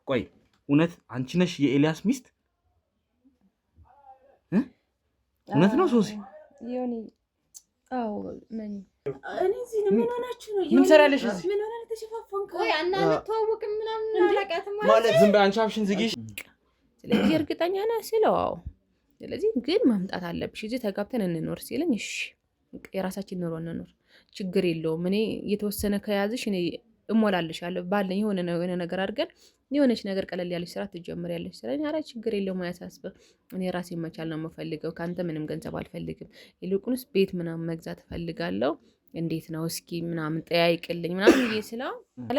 ቆይ እውነት አንቺ ነሽ የኤልያስ ሚስት? እውነት ነው ሶሲ? ዮኒ አዎ ነኝ። እኔ እዚህ ምን ሆናችሁ ነው? ምን ትሰሪያለሽ እዚህ? ምን ሆነ ተሸፋፈንከ? ወይ አናተዋወቅም ምናምን አላውቃትም ማለት ዝም በይ አንቺ አፍሽን ዝጊሽ። ስለዚህ እርግጠኛ ነህ ሲለው አዎ። ስለዚህ ግን መምጣት አለብሽ እዚህ ተጋብተን እንኖር ሲለኝ እሺ የራሳችን ኑሮ እንኖር ችግር የለውም እኔ የተወሰነ ከያዝሽ እኔ እሞላልሻለሁ ባለኝ የሆነ ነገር አድርገን የሆነች ነገር ቀለል ያለች ስራ ትጀምሪያለሽ ስለኝ ኧረ ችግር የለውም አያሳስብህ እኔ ራሴን መቻል ነው የምፈልገው ካንተ ምንም ገንዘብ አልፈልግም ይልቁንስ ቤት ምናምን መግዛት እፈልጋለሁ እንዴት ነው እስኪ ምናምን ጠያይቅልኝ ምናምን ይስላው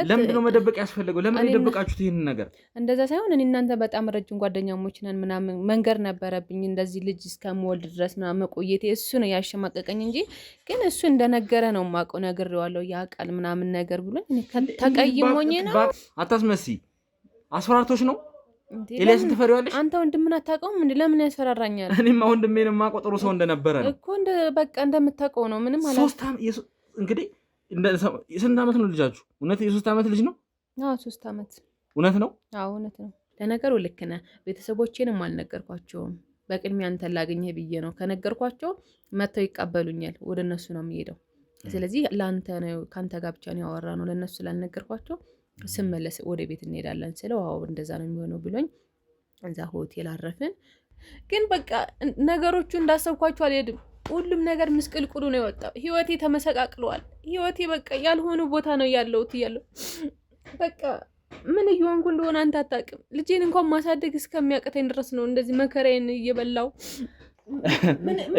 ለምን ነው መደበቅ ያስፈልገው ለምን ይደበቃችሁት ይሄን ነገር እንደዛ ሳይሆን እኔ እናንተ በጣም ረጅም ጓደኛሞች ነን ምናምን መንገር ነበረብኝ እንደዚህ ልጅ እስከምወልድ ድረስ ምናምን መቆየቴ እሱ ነው ያሸማቀቀኝ እንጂ ግን እሱ እንደነገረ ነው የማውቀው ነግሬዋለሁ ያውቃል ምናምን ነገር ብሎ እኔ ተቀይሞኝ ነው አታስመሲ አስፈራርቶሽ ነው ኤልያስን ትፈሪዋለሽ አንተ ወንድምን አታውቀውም እንዴ ለምን ያስፈራራኛል እኔማ ወንድሜን የማውቀው ጥሩ ሰው እንደነበረ ነው እኮ በቃ እንደምታውቀው ነው ምንም አላ እንግዲህ ስንት ዓመት ነው ልጃችሁ እውነት የ3 ዓመት ልጅ ነው አዎ 3 ዓመት እውነት ነው አዎ እውነት ነው ለነገሩ ልክ ነህ ቤተሰቦቼንም አልነገርኳቸውም በቅድሚያ አንተን ላገኘህ ብዬ ነው ከነገርኳቸው መተው ይቀበሉኛል ወደ እነሱ ነው የሚሄደው ስለዚህ ለአንተ ነው ካንተ ጋር ብቻ ነው ያወራነው ለነሱ ስላልነገርኳቸው ስመለስ ወደ ቤት እንሄዳለን ስለው አዎ እንደዛ ነው የሚሆነው ብሎኝ እዛ ሆቴል አረፍን ግን በቃ ነገሮቹ እንዳሰብኳቸው አልሄድም ሁሉም ነገር ምስቅልቅሉ ነው የወጣው ህይወቴ ተመሰቃቅሏል ህይወቴ በቃ ያልሆነ ቦታ ነው ያለውት በቃ ምን እየሆንኩ እንደሆነ አንተ አታውቅም ልጄን እንኳን ማሳደግ እስከሚያቅተኝ ድረስ ነው እንደዚህ መከራዬን እየበላው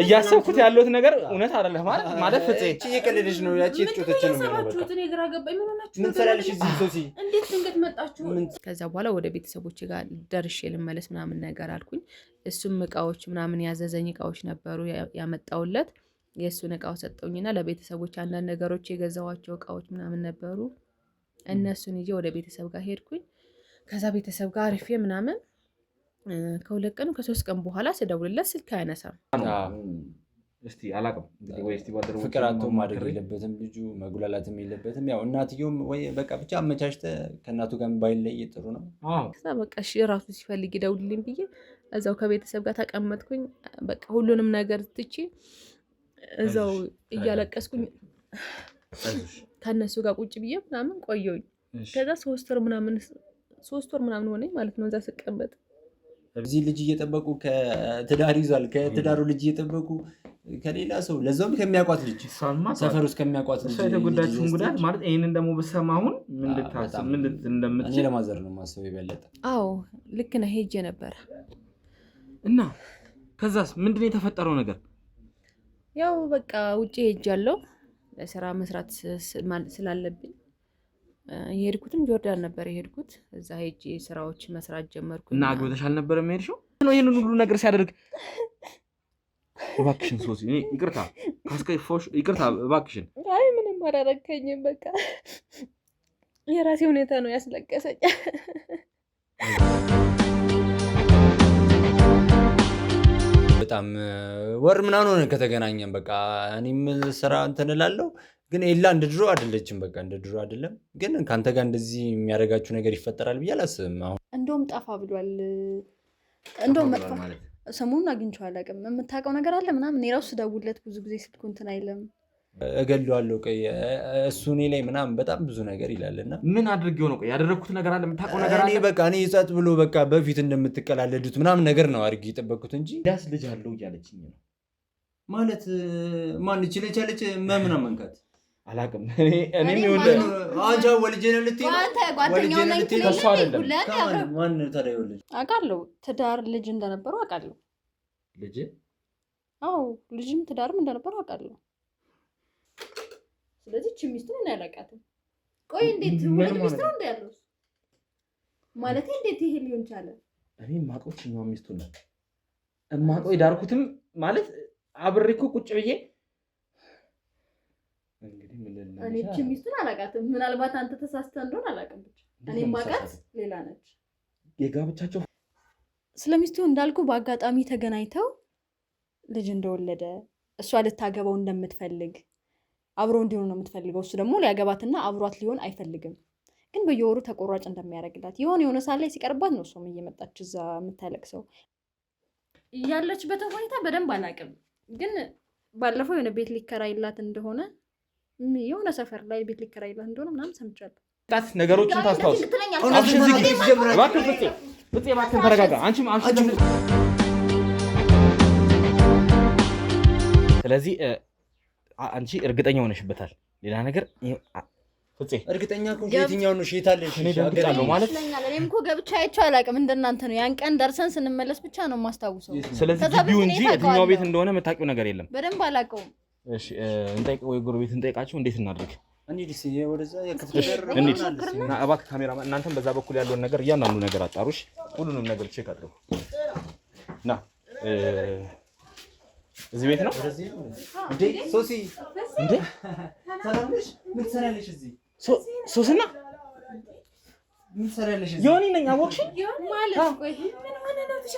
እያሰብኩት ያለሁት ነገር እውነት አይደለም ማለት ፍፄ እቺ የቀለደሽ ነው ያቺ የተጮተች ነው ማለት እኔ ግራ ገባኝ ምን ሆናችሁ ምን ሰራልሽ እዚህ ሶሲ እንዴት ድንገት መጣችሁ ከዛ በኋላ ወደ ቤተሰቦች ጋር ደርሼ ልመለስ ምናምን ነገር አልኩኝ እሱም እቃዎች ምናምን ያዘዘኝ እቃዎች ነበሩ ያመጣውለት የእሱን እቃው ሰጠውኝና ለቤተሰቦች አንዳንድ ነገሮች የገዛዋቸው እቃዎች ምናምን ነበሩ እነሱን ይዤ ወደ ቤተሰብ ጋር ሄድኩኝ ከዛ ቤተሰብ ጋር አርፌ ምናምን ከሁለት ቀን ከ3 ቀን በኋላ ስደውልለት ስልክ አያነሳም እስቲ አላቅም እንግዲህ ወይ እስቲ ባደረው ፍቅራቱ ማድረግ የለበትም ልጁ መጉላላትም የለበትም ያው እናትየውም ወይ በቃ ብቻ አመቻችተ ከእናቱ ጋር ባይለይ ጥሩ ነው ከዛ በቃ እሺ ራሱ ሲፈልግ ይደውልልኝ ብዬ እዛው ከቤተሰብ ጋር ተቀመጥኩኝ በቃ ሁሉንም ነገር ትቼ እዛው እያለቀስኩኝ ከነሱ ጋር ቁጭ ብዬ ምናምን ቆየሁኝ ከዛ 3 ወር ምናምን ሆነኝ ማለት ነው እዛ ስቀመጥ እዚህ ልጅ እየጠበቁ ከትዳር ይዟል ከትዳሩ ልጅ እየጠበቁ ከሌላ ሰው ለዛውም ከሚያውቋት ልጅ ሰፈር ውስጥ ከሚያውቋት ልጅ የተጎዳችሁን ጉዳት ማለት ይሄንን ደግሞ በሰማሁን ምን ልታስብ ምን እንደምትል እኔ ለማዘር ነው ማሰብ ይበለጥ አዎ ልክ ነህ ሄጄ ነበር እና ከዛስ ምንድነው የተፈጠረው ነገር ያው በቃ ውጪ ሄጃለሁ ለስራ መስራት ስላለብኝ የሄድኩትም ጆርዳን ነበር የሄድኩት እዛ ሄጄ ስራዎች መስራት ጀመርኩ እና አግብተሻል ነበር የምሄድሽው ነው ይሄንን ሁሉ ነገር ሲያደርግ እባክሽን ሶሲ እኔ ይቅርታ ካስከፋሽ ይቅርታ እባክሽን አይ ምንም አላረከኝም በቃ የራሴ ሁኔታ ነው ያስለቀሰኝ በጣም ወር ምናምን ሆነ ከተገናኘን በቃ እኔም ስራ እንትን እላለሁ ግን ኤላ እንደ ድሮ አይደለችም በቃ እንደ ድሮ አይደለም ግን ካንተ ጋር እንደዚህ የሚያደርጋችሁ ነገር ይፈጠራል ብዬ አላስብም አሁን እንደውም ጠፋ ብሏል እንደውም መጥፋ ሰሞኑን አግኝቼው አላውቅም የምታውቀው ነገር አለ ምናምን እኔ ራሱ ደውልለት ብዙ ጊዜ ስልኩ እንትን አይልም እገለዋለሁ ቆይ እሱ እኔ ላይ ምናምን በጣም ብዙ ነገር ይላልና ምን አድርጌው ነው ቆይ ያደረኩት ነገር አለ የምታውቀው ነገር አለ እኔ በቃ እኔ ጸጥ ብሎ በቃ በፊት እንደምትቀላለዱት ምናምን ነገር ነው አድርጌ የጠበቅኩት እንጂ ዳስ ልጅ አለው እያለችኝ ነው ማለት ማን ይችላልች ማምና መንካት አላቅም እኔ ይወለ አንቺ ወልጄ ነው ልትይ አንተ ጓደኛው ነኝ ተስፋ አይደለም ማን ታዲያ ይወልጅ አውቃለሁ ትዳር ልጅ እንደነበረው አውቃለሁ ልጅ አዎ ልጅም ትዳርም እንደነበረው አውቃለሁ ስለዚህ እቺ ሚስቱ ነው ያላቃተው ቆይ እንዴት ወደ ሚስቱ ነው ያለው ማለት እንዴት ይሄ ሊሆን ቻለ እኔ ማቆች ነው ሚስቱ ነው እማቆይ ዳርኩትም ማለት አብሬኮ ቁጭ ብዬ እንግዲህ ምን ልልህ እኔ እቺ ሚስቱን አላቃተም ምናልባት አንተ ተሳስተህ እንደሆነ አላውቅም ብቻ እኔ ማቃት ሌላ ነች የጋብቻቸው ስለሚስቱ እንዳልኩ በአጋጣሚ ተገናኝተው ልጅ እንደወለደ እሷ ልታገባው እንደምትፈልግ አብሮ እንዲሆን ነው የምትፈልገው እሱ ደግሞ ሊያገባትና አብሯት ሊሆን አይፈልግም ግን በየወሩ ተቆራጭ እንደሚያደርግላት የሆነ ሳለ ሲቀርባት ነው እሷም እየመጣች እዛ የምታለቅሰው። ያለችበትን ሁኔታ በደንብ አላውቅም፣ ግን ባለፈው የሆነ ቤት ሊከራይላት እንደሆነ የሆነ ሰፈር ላይ ቤት ሊከራይላት እንደሆነ ምናምን ሰምቻለሁ። ነገሮችን ታስታውስ። እባክህን ተረጋጋ። ስለዚህ አንቺ እርግጠኛ ሆነሽበታል። ሌላ ነገር ፍፄ እርግጠኛ ከሆንሽ የትኛው ነው ሼታለሽ? እኔ ደንግጫለሁ ማለት እኔም እኮ ገብቼ አይቼው አላውቅም። እንደናንተ ነው። ያን ቀን ደርሰን ስንመለስ ብቻ ነው የማስታውሰው። ስለዚህ ግቢው እንጂ የትኛው ቤት እንደሆነ የምታውቂው ነገር የለም። በደንብ አላውቀውም። እሺ እንጠይቅ ወይ ጎረቤት እንጠይቃቸው። እንዴት እናድርግ? እንዴ ወደዛ እና እባክህ ካሜራማን እናንተም በዛ በኩል ያለውን ነገር እያንዳንዱ ነገር አጣሩሽ። ሁሉንም ነገር ቼክ አድርጉ። ና እዚህ ቤት ነው እንዴ? ሶሲ እንዴ ሰላም ነሽ? ምን ትሰሪያለሽ እዚህ? ሶስና ምን ትሰሪያለሽ እዚህ? ዮኒ ነኝ። አወቅሽኝ ማለት ቆይ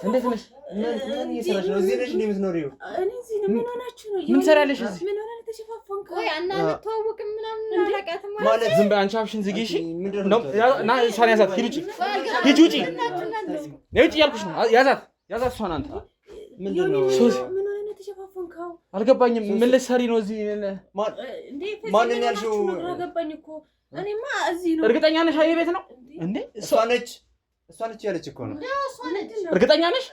እንዴት ነሽ? ምን እየሰራሽ ነው? እዚህ ነሽ የምትኖሪው? እኔ እዚህ ነው። ምን ሆናችሁ ነው? ምን ትሰሪያለሽ እዚህ? ምን ሆነ ተሸፋፈንከ? ቆይ አንተዋወቅም ምናምን አላውቃትም ማለት ዝም በይ አንቺ አፍሽን ዝጊ። እሺ ና እሷን ያዛት። ሂጂ ውጪ፣ ሂጂ ውጪ፣ ውጪ እያልኩሽ ነው። ያዛት እሷን። አንተ ምንድን ነው ምን ሆነ ተሸፋፈንከው? አልገባኝም። ምን ልትሰሪ ነው እዚህ? ማንን ያልሽው? ገባኝ እኮ እኔማ እዚህ ነው። እርግጠኛ ነሽ? አይ ቤት ነው እንዴ? እሷ ነች ያለች እኮ ነው። እርግጠኛ ነሽ?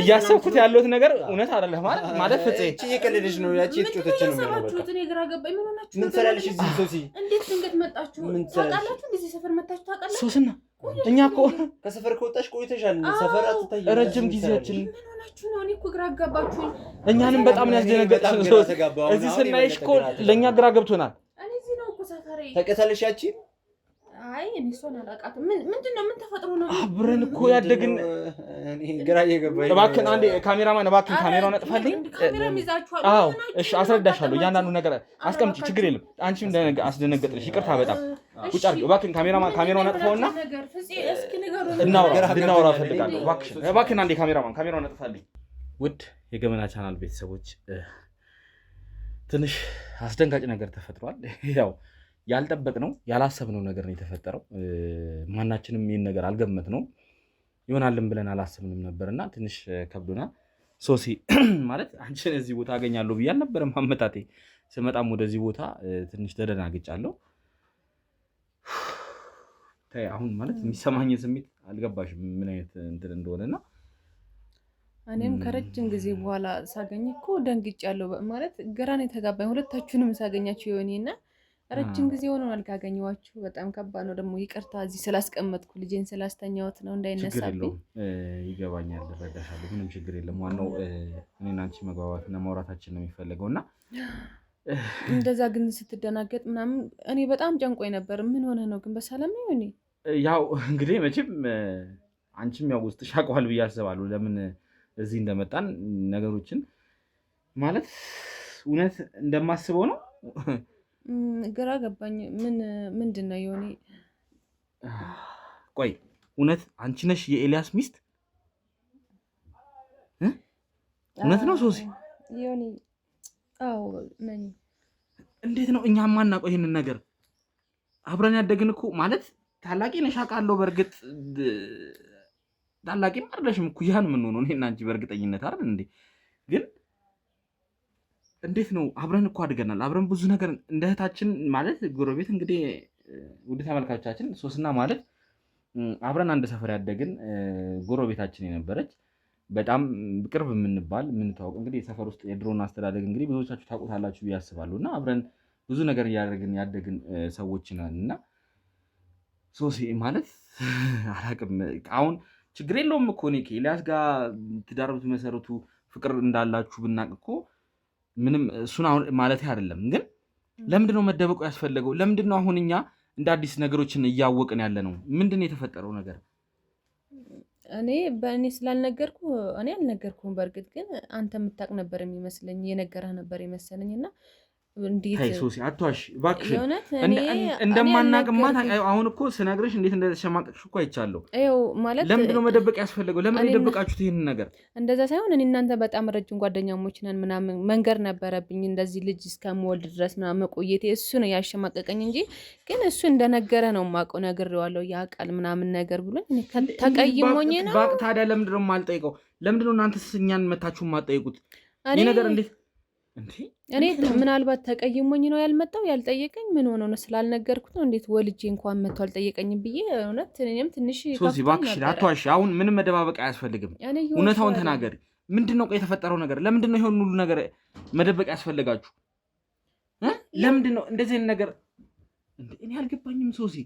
እያሰብኩት ያለሁት ነገር እውነት አይደለም ማለት ፍፄ እቺ እየቀለደች ነው። ያቺ እየጮተች ነው የሚሆነው። በቃ እኔ ግራ ገባኝ። ምን ሆናችሁ? ምን ትሰሪያለሽ እዚህ ሶሲ? እንዴት ድንገት መጣችሁ? ታውቃላችሁ? እንደዚህ ሰፈር መጣችሁ ታውቃላችሁ? ሶስና እኛ እኮ ከሰፈር ከወጣሽ ቆይተሻል። ሰፈር አትታይ። ረጅም ጊዜያችን። ምን ሆናችሁ ነው? እኔ እኮ ግራ አጋባችሁኝ። እኛንም በጣም ነው ያስደነገጥሽን። ሶስ እዚህ ስናይሽ እኮ ለእኛ ግራ ገብቶናል። እኔ እዚህ ነው እኮ ሰፈሬ። ታውቂያታለሽ ያቺ? አይ እኔ እሷን አላውቃትም። ምንድን ነው? ምን ተፈጥሮ ነው? አብረን እኮ ያደግን። ግራ እየገባኝ። እባክህን አንዴ ካሜራማን፣ እባክህን ካሜራውን አጥፋልኝ። ካሜራም ይዛችኋል? አዎ እሺ፣ አስረዳሻለሁ። እያንዳንዱ ነገር አስቀምጪ፣ ችግር የለም። አንቺም አስደነገጥሽ፣ ይቅርታ በጣም ቁጭ አድርጊ። እባክህን ካሜራውን አጥፋውና እንድናወራ እፈልጋለሁ። እባክህን አንዴ ካሜራውን አጥፋልኝ። ውድ የገመና ቻናል ቤተሰቦች ትንሽ አስደንጋጭ ነገር ተፈጥሯል። ያው ያልጠበቅነው ያላሰብነው ነገር ነው የተፈጠረው። ማናችንም ይህን ነገር አልገመትነውም፣ ይሆናልን ብለን አላሰብንም ነበርና ትንሽ ከብዶናል። ሶሲ ማለት አንቺን እዚህ ቦታ አገኛለሁ ብዬ አልነበረም አመጣጤ። ስመጣም ወደዚህ ቦታ ትንሽ ተደናግጫለሁ። አሁን ማለት የሚሰማኝ ስሜት አልገባሽም ምን አይነት እንትን እንደሆነና እኔም ከረጅም ጊዜ በኋላ ሳገኝ እኮ ደንግጫለሁ። ማለት ግራን የተጋባኝ ሁለታችሁንም ሳገኛችሁ የሆኔና ረጅም ጊዜ ሆኖናል ካገኘኋችሁ። በጣም ከባድ ነው ደግሞ። ይቅርታ እዚህ ስላስቀመጥኩ ልጄን ስላስተኛሁት ነው እንዳይነሳብኝ። ይገባኛል፣ እረዳሻለሁ። ምንም ችግር የለም። ዋናው እኔና አንቺ መግባባትና ማውራታችን ነው የሚፈለገው እና እንደዛ ግን ስትደናገጥ ምናምን እኔ በጣም ጨንቆኝ ነበር። ምን ሆነ ነው ግን? በሰላም ነው? እኔ ያው እንግዲህ መቼም አንቺም ያው ውስጥሽ ያውቀዋል ብዬ አስባለሁ ለምን እዚህ እንደመጣን ነገሮችን ማለት እውነት እንደማስበው ነው። ግራ ገባኝ። ምንድን ነው የሆነ? ቆይ እውነት አንቺ ነሽ የኤልያስ ሚስት? እውነት ነው ሶሲ? የሆነ አዎ ነኝ። እንዴት ነው እኛ ማናውቀው ይሄንን ነገር? አብረን ያደግን እኮ ማለት ታላቂ ነሽ አውቃለሁ። በእርግጥ ታላቂም አይደለሽም፣ እኩያን የምንሆነው እኔና አንቺ በእርግጠኝነት አይደል እንዴ? ግን እንዴት ነው አብረን እኮ አድገናል። አብረን ብዙ ነገር እንደ እህታችን ማለት ጎረቤት። እንግዲህ ውድ ተመልካቾቻችን ሶስና ማለት አብረን አንድ ሰፈር ያደግን ጎረቤታችን የነበረች በጣም ቅርብ የምንባል የምንታወቅ እንግዲህ ሰፈር ውስጥ የድሮን አስተዳደግ እንግዲህ ብዙዎቻችሁ ታውቁታላችሁ ብዬ አስባለሁ። እና አብረን ብዙ ነገር እያደረግን ያደግን ሰዎች ነን። እና ሶሲ ማለት አላውቅም። አሁን ችግር የለውም እኮ እኔ ከኤልያስ ጋር ትዳር ብትመሰርቱ ፍቅር እንዳላችሁ ብናቅ እኮ ምንም እሱን አሁን ማለት አይደለም። ግን ለምንድነው መደበቁ ያስፈለገው? ለምንድነው አሁን እኛ እንደ አዲስ ነገሮችን እያወቅን ያለ ነው? ምንድነው የተፈጠረው ነገር? እኔ በእኔ ስላልነገርኩ እኔ አልነገርኩም። በእርግጥ ግን አንተ የምታውቅ ነበር የሚመስለኝ፣ የነገረህ ነበር የመሰለኝ። እና እንዴት ሶሲ አትዋሽ እባክሽ። እንደማናቅማ አሁን እኮ ስነግርሽ እንዴት እንደተሸማቀቅሽ እኮ አይቻለሁ። ማለት ለምንድን ነው መደበቅ ያስፈለገው? ለምን የደበቃችሁት ይህንን ነገር? እንደዛ ሳይሆን እኔ እናንተ በጣም ረጅም ጓደኛሞች ነን ምናምን መንገር ነበረብኝ እንደዚህ ልጅ እስከምወልድ ድረስ ምናምን መቆየቴ እሱ ነው ያሸማቀቀኝ እንጂ ግን እሱ እንደነገረ ነው የማውቀው። ነግሬዋለሁ ያ ቃል ምናምን ነገር ብሎኝ ተቀይሞኝ ነው። ታዲያ ለምንድን ነው የማልጠይቀው? ለምንድን ነው እናንተስ እኛን መታችሁ የማትጠይቁት? ይህ ነገር እንዴት እኔ ምናልባት ተቀይሞኝ ነው ያልመጣው ያልጠየቀኝ ምን ሆኖ ነው ስላልነገርኩት ነው። እንዴት ወልጄ እንኳን መጥቶ አልጠየቀኝም ብዬ እውነት እኔም ትንሽ ሶሲ እባክሽ አትዋሺ። አሁን ምንም መደባበቅ አያስፈልግም። እውነታውን ተናገሪ። ምንድን ነው የተፈጠረው ነገር? ለምንድን ነው ይሄን ሁሉ ነገር መደበቅ ያስፈልጋችሁ? ለምንድን ነው እንደዚህ አይነት ነገር? እኔ አልገባኝም ሶሲ።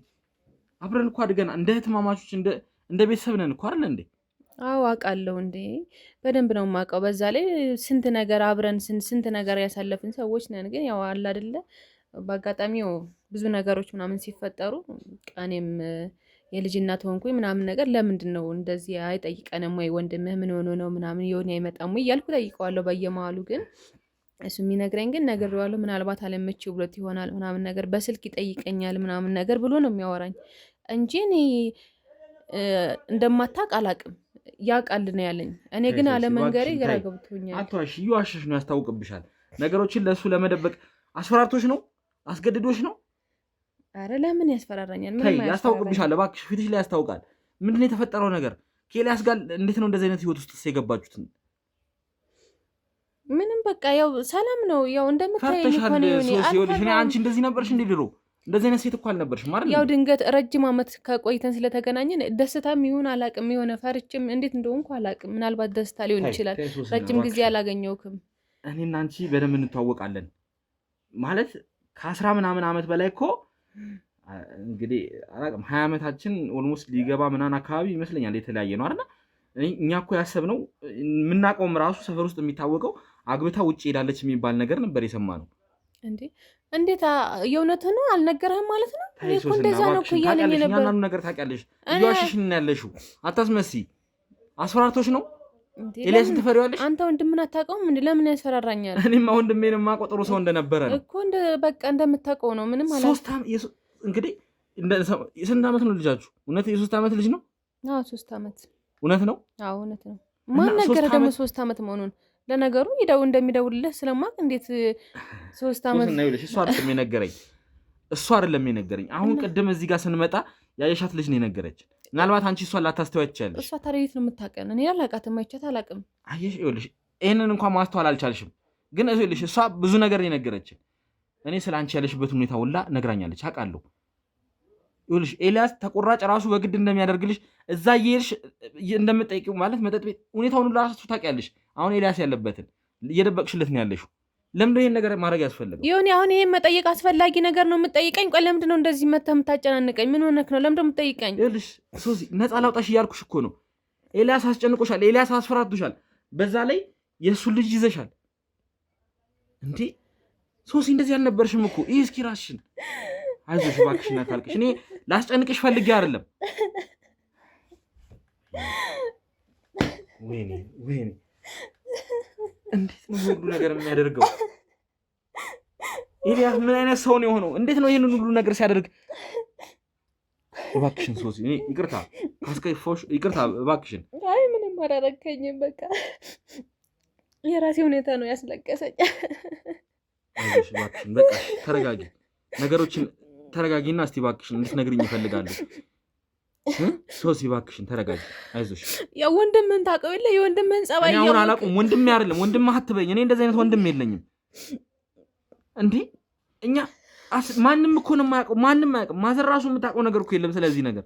አብረን እኮ አድገና እንደ እህትማማቾች እንደ ቤተሰብ ነን እኮ አይደል እንዴ? አዎ አውቃለሁ እንዴ በደንብ ነው የማውቀው። በዛ ላይ ስንት ነገር አብረን ስንት ነገር ያሳለፍን ሰዎች ነን። ግን ያው አለ አይደለ በአጋጣሚው ብዙ ነገሮች ምናምን ሲፈጠሩ እኔም የልጅ እናት ሆንኩኝ ምናምን ነገር ለምንድን ነው እንደዚህ አይጠይቀንም ወይ ወንድምህ ምን ሆኖ ነው ምናምን የሆነ አይመጣም ወይ እያልኩ ጠይቀዋለሁ በየመሀሉ። ግን እሱ የሚነግረኝ ግን ነግሬዋለሁ ምናልባት አለመቼው ብሎት ይሆናል ምናምን ነገር በስልክ ይጠይቀኛል ምናምን ነገር ብሎ ነው የሚያወራኝ እንጂ እኔ እንደማታውቅ አላውቅም። ያ ቃል ነው ያለኝ። እኔ ግን አለመንገሬ ግራ ገብቶኛል። አትዋሽ፣ እየዋሸሽ ነው፣ ያስታውቅብሻል። ነገሮችን ለእሱ ለመደበቅ አስፈራርቶሽ ነው፣ አስገድዶሽ ነው። አረ ለምን ያስፈራራኛል? ምን ያስታውቅብሻል። እባክሽ ፊትሽ ላይ ያስታውቃል። ምንድነው የተፈጠረው ነገር? ከኤልያስ ጋር እንዴት ነው እንደዚህ አይነት ህይወት ውስጥ የገባችሁት? ምንም በቃ ያው ሰላም ነው። ያው እንደምታየኝ እኮ ነው። እኔ አንቺ እንደዚህ ነበርሽ እንዴ ድሮ? እንደዚህ አይነት ሴት እኮ አልነበርሽም ማለት ነው። ያው ድንገት ረጅም ዓመት ከቆይተን ስለተገናኘን ደስታም ይሁን አላቅም የሆነ ፈርችም እንዴት እንደሆንኩ አላቅም። ምናልባት ደስታ ሊሆን ይችላል። ረጅም ጊዜ አላገኘውክም። እኔና አንቺ በደንብ እንተዋወቃለን ማለት ከ10 ምናምን ዓመት በላይ እኮ እንግዲህ አላቅም 20 ዓመታችን ኦልሞስት ሊገባ ምናምን አካባቢ ይመስለኛል። የተለያየ ነው አይደል? እኛ እኮ ያሰብነው የምናውቀውም ራሱ ሰፈር ውስጥ የሚታወቀው አግብታ ውጭ ሄዳለች የሚባል ነገር ነበር የሰማነው። እንዴት የእውነት ነው? አልነገረህም ማለት ነው? እኮ እንደዛ ነው እኮ እያለኝ ነበር። እያንዳንዱ ነገር ታውቂያለሽ። እየዋሸሽን ነው ያለሽው። አታስመስይ። አስፈራርቶሽ ነው። ኤልያስን ትፈሪዋለሽ? አንተ ወንድምን አታውቀውም እንዴ? ለምን ያስፈራራኛል? እኔማ ወንድሜን የማውቀው ጥሩ ሰው እንደነበረ ነው እኮ በቃ እንደምታውቀው ነው። ምንም አላ እንግዲህ ስንት ዓመት ነው ልጃችሁ? እውነት የ3 ዓመት ልጅ ነው? አዎ 3 ዓመት። እውነት ነው? አዎ እውነት ነው። ማን ነገረ ደግሞ 3 ዓመት መሆኑን? ለነገሩ እንደሚደውልልህ ስለማቅ እንዴት 3 ዓመት ነው ይልሽ? እሱ አይደለም የነገረኝ። አሁን ቅድም እዚህ ጋር ስንመጣ ያየሻት ልጅ ነው የነገረች። ምናልባት አንቺ እሷን ላታስተዋይ ትችያለሽ። እሷ ታዲያ የት ነው የምታውቀን? እኔ አላውቃትም፣ አይቻት አላውቅም። አየሽ ይኸውልሽ፣ ይሄንን እንኳን ማስተዋል አልቻልሽም። ግን ይኸውልሽ እሷ ብዙ ነገር ነው የነገረችን። እኔ ስለ አንቺ ያለሽበት ሁኔታ ሁላ ነግራኛለች፣ አውቃለሁ። ይኸውልሽ ኤልያስ ተቆራጭ ራሱ በግድ እንደሚያደርግልሽ እዛ እየሄድሽ እንደምትጠይቂው ማለት መጠጥ ቤት ሁኔታውን ሁላ ራሱ ታውቂያለሽ። አሁን ኤልያስ ያለበትን እየደበቅሽለት ነው ያለሽው። ለምንድን ነው ይሄን ነገር ማድረግ ያስፈልገው? ይሁን አሁን ይሄን መጠየቅ አስፈላጊ ነገር ነው የምትጠይቀኝ? ቆይ ለምንድን ነው እንደዚህ መተህ የምታጨናንቀኝ? ምን ሆነክ ነው? ለምንድን ነው የምትጠይቀኝ? ይኸውልሽ ሶሲ ነፃ ላውጣሽ እያልኩሽ እኮ ነው። ኤልያስ አስጨንቆሻል፣ ኤልያስ አስፈራርቶሻል፣ በዛ ላይ የእሱን ልጅ ይዘሻል። እንዴ ሶሲ እንደዚህ አልነበርሽም እኮ። ይህ እስኪ ራስሽን አይዞሽ እባክሽን አታልቅሽ። እኔ ላስጨንቅሽ ፈልጌ አይደለም። ወይኔ እንዴት ነው ሁሉ ነገር የሚያደርገው? ኤልያስ ምን አይነት ሰው ነው የሆነው? እንዴት ነው ይሄንን ሁሉ ነገር ሲያደርግ? እባክሽን ሶሲ እኔ ይቅርታ ካስከፋሽ ይቅርታ እባክሽን። አይ ምንም አላረከኝም። በቃ የራሴ ሁኔታ ነው ያስለቀሰኝ። አይዞሽ እባክሽን በቃ ተረጋጊ። ነገሮችን ተረጋጊና እስቲ እባክሽን እንድትነግሪኝ እፈልጋለሁ። ሶሲ እባክሽን ተረጋጊ፣ አይዞሽ። ያው ወንድምህን ታውቀው የለ የወንድምህን ጸባይ። እኔ አሁን አላውቅም። ወንድሜ አይደለም ወንድምህ አትበይኝ። እኔ እንደዚህ አይነት ወንድም የለኝም። እንዴ እኛ ማንም እኮ ነው የማያውቀው፣ ማንም አያውቅም። ማዘር ራሱ የምታውቀው ነገር እኮ የለም ስለዚህ ነገር።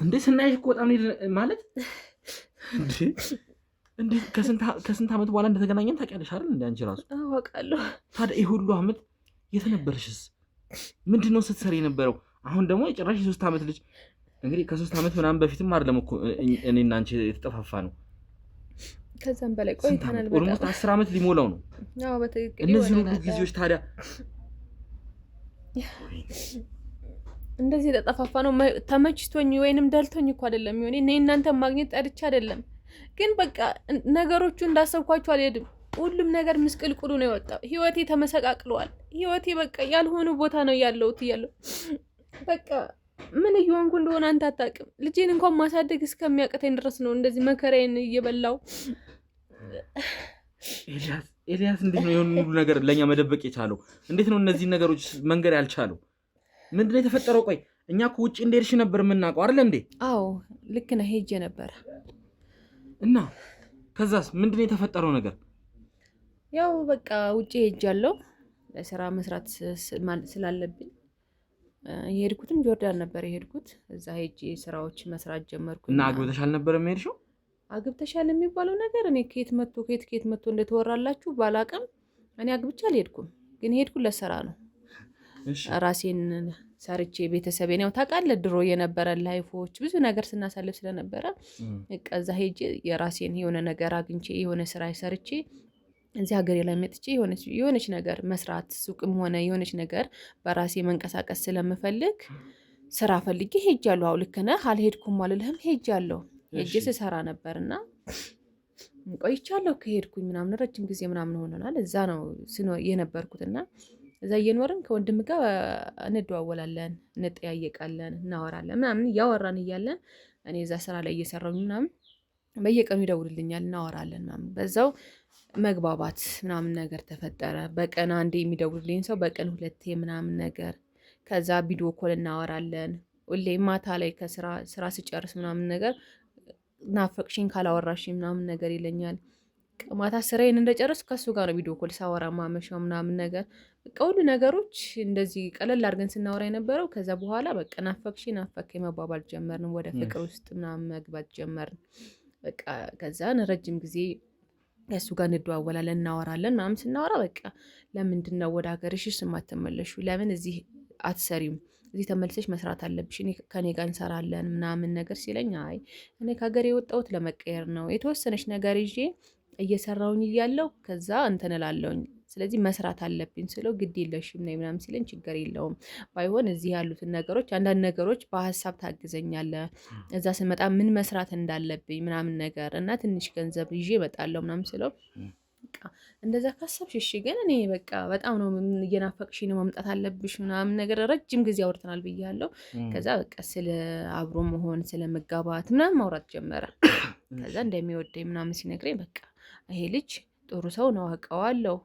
እንዴ ስናይሽ እኮ በጣም ማለት እንዴ ከስንት ዓመት በኋላ እንደተገናኘን ታውቂያለሽ አይደል? እንደ አንቺ ራሱ አውቃለሁ። ታዲያ ይሄ ሁሉ ዓመት የት ነበርሽስ? ምንድን ነው ስትሰሪ የነበረው? አሁን ደግሞ የጭራሽ የ3 ዓመት ልጅ። እንግዲህ ከ3 ዓመት ምናምን በፊትም አይደለም እኮ እኔና አንቺ የተጠፋፋ ነው። ከዛም በላይ ቆይተናል። ኦልሞስት 10 ዓመት ሊሞላው ነው። አዎ በትክክል። እነዚህ ሁሉ ጊዜዎች ታዲያ እንደዚህ የተጠፋፋ ነው። ተመችቶኝ ወይንም ደልቶኝ እኮ አይደለም። እኔ እናንተ ማግኘት ጠርቼ አይደለም። ግን በቃ ነገሮቹ እንዳሰብኳቸው አልሄድም። ሁሉም ነገር ምስቅልቅሉ ነው የወጣው። ህይወቴ ተመሰቃቅሏል። ህይወቴ በቃ ያልሆነ ቦታ ነው ያለሁት በቃ ምን እየሆንኩ እንደሆነ አንተ አታውቅም። ልጄን እንኳን ማሳደግ እስከሚያቅተኝ ድረስ ነው እንደዚህ መከራዬን እየበላው። ኤልያስ እንዴት ነው የሆነ ሁሉ ነገር ለኛ መደበቅ የቻለው? እንዴት ነው እነዚህ ነገሮች መንገር ያልቻለው? ምንድነው የተፈጠረው? ቆይ እኛ እኮ ውጪ እንደሄድሽ ነበር የምናውቀው አይደል እንዴ? አዎ ልክ ነህ፣ ሄጄ ነበር እና ከዛስ ምንድነው የተፈጠረው ነገር? ያው በቃ ውጪ ሄጃለሁ ለስራ መስራት ስላለብኝ የሄድኩትም ጆርዳን ነበር የሄድኩት። እዛ ሄጄ ስራዎች መስራት ጀመርኩ። እና አግብተሻል ነበር የምሄድሽው? አግብተሻል የሚባለው ነገር እኔ ከየት መጥቶ እንደተወራላችሁ ባላቅም እኔ አግብቻ አልሄድኩም። ግን የሄድኩት ለስራ ነው። ራሴን ሰርቼ ቤተሰቤን ያው ታውቃለህ ድሮ የነበረ ላይፎች ብዙ ነገር ስናሳልፍ ስለነበረ ከዛ ሄጄ የራሴን የሆነ ነገር አግኝቼ የሆነ ስራ ሰርቼ እዚህ ሀገሬ ላይ መጥቼ የሆነች ነገር መስራት ሱቅም ሆነ የሆነች ነገር በራሴ መንቀሳቀስ ስለምፈልግ ስራ ፈልጌ ሄጃለሁ። አው ልክ ነህ፣ አልሄድኩም አልልህም፣ ሄጃለሁ። ሄጄ ስሰራ ነበርና ቆይቻለሁ። ከሄድኩኝ ምናምን ረጅም ጊዜ ምናምን ሆነናል። እዛ ነው የነበርኩትና እዛ እየኖርን ከወንድም ጋር እንደዋወላለን፣ እንጠያየቃለን፣ እናወራለን ምናምን እያወራን እያለን እኔ እዛ ስራ ላይ እየሰራሁኝ ምናምን በየቀኑ ይደውልልኛል፣ እናወራለን ምናምን በዛው መግባባት ምናምን ነገር ተፈጠረ። በቀን አንዴ የሚደውልልኝ ሰው በቀን 2 ምናምን ነገር። ከዛ ቪዲዮ ኮል እናወራለን። ሁሌ ማታ ላይ ከስራ ስጨርስ ምናምን ነገር ናፈቅሽኝ ካላወራሽኝ ምናምን ነገር ይለኛል። ማታ ስራዬን እንደጨርስ ከሱ ጋር ነው ቪዲዮ ኮል ሳወራ ማመሻው ምናምን ነገር። በቃ ሁሉ ነገሮች እንደዚህ ቀለል አድርገን ስናወራ የነበረው። ከዛ በኋላ በቃ ናፈቅሽኝ መባባል ጀመርን። ወደ ፍቅር ውስጥ ምናምን መግባት ጀመርን። በቃ ከዛን ረጅም ጊዜ ከሱ ጋር እንደዋወላለን፣ እናወራለን ምናምን። ስናወራ በቃ ለምንድን ነው ወደ ሀገርሽስ የማትመለሹ? ለምን እዚህ አትሰሪም? እዚህ ተመልሰሽ መስራት አለብሽ፣ ከኔ ጋር እንሰራለን ምናምን ነገር ሲለኝ፣ አይ እኔ ከሀገር የወጣሁት ለመቀየር ነው፣ የተወሰነች ነገር ይዤ እየሰራውኝ እያለው ከዛ እንትን እላለሁኝ፣ ስለዚህ መስራት አለብኝ ስለው ግድ የለሽም ነይ ምናምን ሲለኝ፣ ችግር የለውም ባይሆን እዚህ ያሉትን ነገሮች አንዳንድ ነገሮች በሀሳብ ታግዘኛለህ፣ እዛ ስመጣ ምን መስራት እንዳለብኝ ምናምን ነገር እና ትንሽ ገንዘብ ይዤ እመጣለሁ ምናምን ስለው፣ በቃ እንደዛ ካሰብሽ እሺ፣ ግን እኔ በቃ በጣም ነው እየናፈቅሽ ነው መምጣት አለብሽ ምናምን ነገር ረጅም ጊዜ አውርተናል ብያለሁ። ከዛ በቃ ስለ አብሮ መሆን ስለ መጋባት ምናምን ማውራት ጀመረ። ከዛ እንደሚወደኝ ምናምን ሲነግረኝ፣ በቃ ይሄ ልጅ ጥሩ ሰው ነው አውቀዋለሁ፣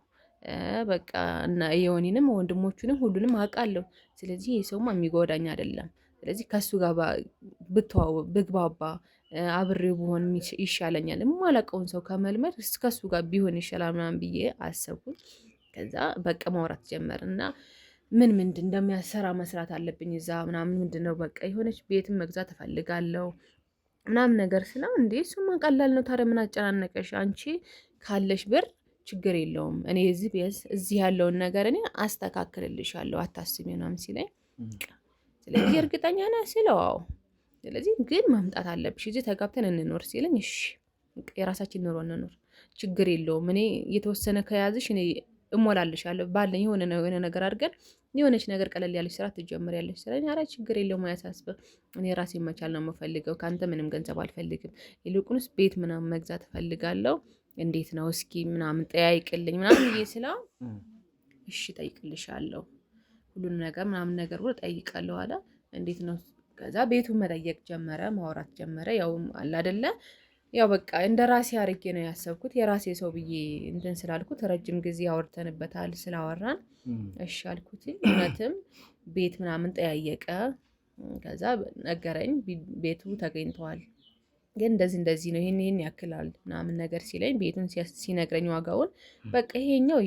በቃ እና የሆኒንም ወንድሞቹንም ሁሉንም አውቃለሁ። ስለዚህ ይሄ ሰውማ የሚጎዳኝ አይደለም። ስለዚህ ከሱ ጋር ብግባባ አብሬው ብሆን ይሻለኛል። የማላውቀውን ሰው ከመልመድ ከሱ ጋር ቢሆን ይሻላል ምናምን ብዬ አሰብኩኝ። ከዛ በቃ ማውራት ጀመር እና ምንድን እንደሚያሰራ መስራት አለብኝ እዛ ምናምን ምንድነው በቃ የሆነች ቤትም መግዛት እፈልጋለሁ ምናምን ነገር ስላ፣ እንዴ እሱማ ቀላል ነው ታዲያ ምን አጨናነቀሽ? አንቺ ካለሽ ብር ችግር የለውም እኔ እዚህ ያለውን ነገር እኔ አስተካክልልሻለሁ አታስቢ ምናምን ሲለኝ፣ ስለዚህ እርግጠኛ ነህ ስለው፣ አዎ ስለዚህ ግን መምጣት አለብሽ እዚህ ተጋብተን እንኖር ሲለኝ፣ እሺ የራሳችን ኑሮ እንኖር ችግር የለውም እኔ የተወሰነ ከያዝሽ እኔ እሞላልሻለሁ ባለኝ የሆነ ነገር አድርገን የሆነች ነገር ቀለል ያለች ስራ ትጀምሪያለሽ ስለኝ፣ ኧረ ችግር የለውም አያሳስብህ እኔ ራሴን መቻል ነው የምፈልገው ከአንተ ምንም ገንዘብ አልፈልግም፣ ይልቁንስ ቤት ምናምን መግዛት እፈልጋለሁ እንዴት ነው እስኪ ምናምን ጠያይቅልኝ ምናምን ብዬ ስለው፣ እሺ ጠይቅልሻለሁ ሁሉን ነገር ምናምን ነገር ብሎ ጠይቃለሁ አለ። እንዴት ነው? ከዛ ቤቱን መጠየቅ ጀመረ፣ ማውራት ጀመረ። ያው አለ አይደለ ያው በቃ እንደ ራሴ አድርጌ ነው ያሰብኩት። የራሴ ሰው ብዬ እንትን ስላልኩት ረጅም ጊዜ አወርተንበታል። ስላወራን እሺ አልኩት። እውነትም ቤት ምናምን ጠያየቀ። ከዛ ነገረኝ ቤቱ ተገኝተዋል፣ ግን እንደዚህ ነው ይሄን ያክላል ምናምን ነገር ሲለኝ፣ ቤቱን ሲነግረኝ ዋጋውን በቃ ይሄኛው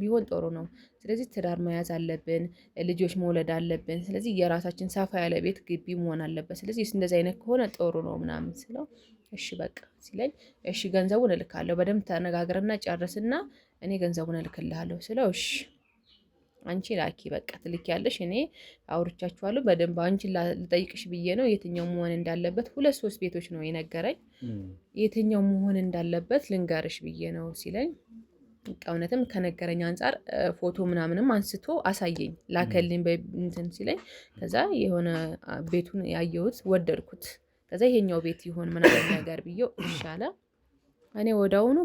ቢሆን ጥሩ ነው። ስለዚህ ትዳር መያዝ አለብን፣ ልጆች መውለድ አለብን። ስለዚህ የራሳችን ሰፋ ያለ ቤት ግቢ መሆን አለበት። ስለዚህ እንደዚህ አይነት ከሆነ ጥሩ ነው ምናምን ስለው፣ እሺ በቃ ሲለኝ፣ እሺ ገንዘቡን እልካለሁ በደንብ ተነጋግረና ጨርስና እኔ ገንዘቡን እልክልሃለሁ ስለው፣ እሺ አንቺ ላኪ በቃ ትልኪያለሽ፣ እኔ አውርቻችኋለሁ በደንብ አንቺን ልጠይቅሽ ብዬ ነው የትኛው መሆን እንዳለበት 2-3 ቤቶች ነው የነገረኝ። የትኛው መሆን እንዳለበት ልንገርሽ ብዬ ነው ሲለኝ፣ እውነትም ከነገረኝ አንጻር ፎቶ ምናምንም አንስቶ አሳየኝ ላከልኝ እንትን ሲለኝ፣ ከዛ የሆነ ቤቱን ያየሁት ወደድኩት። ከዛ ይሄኛው ቤት ይሆን ምናምን ነገር ብዬው ይሻለ እኔ ወዳውኑ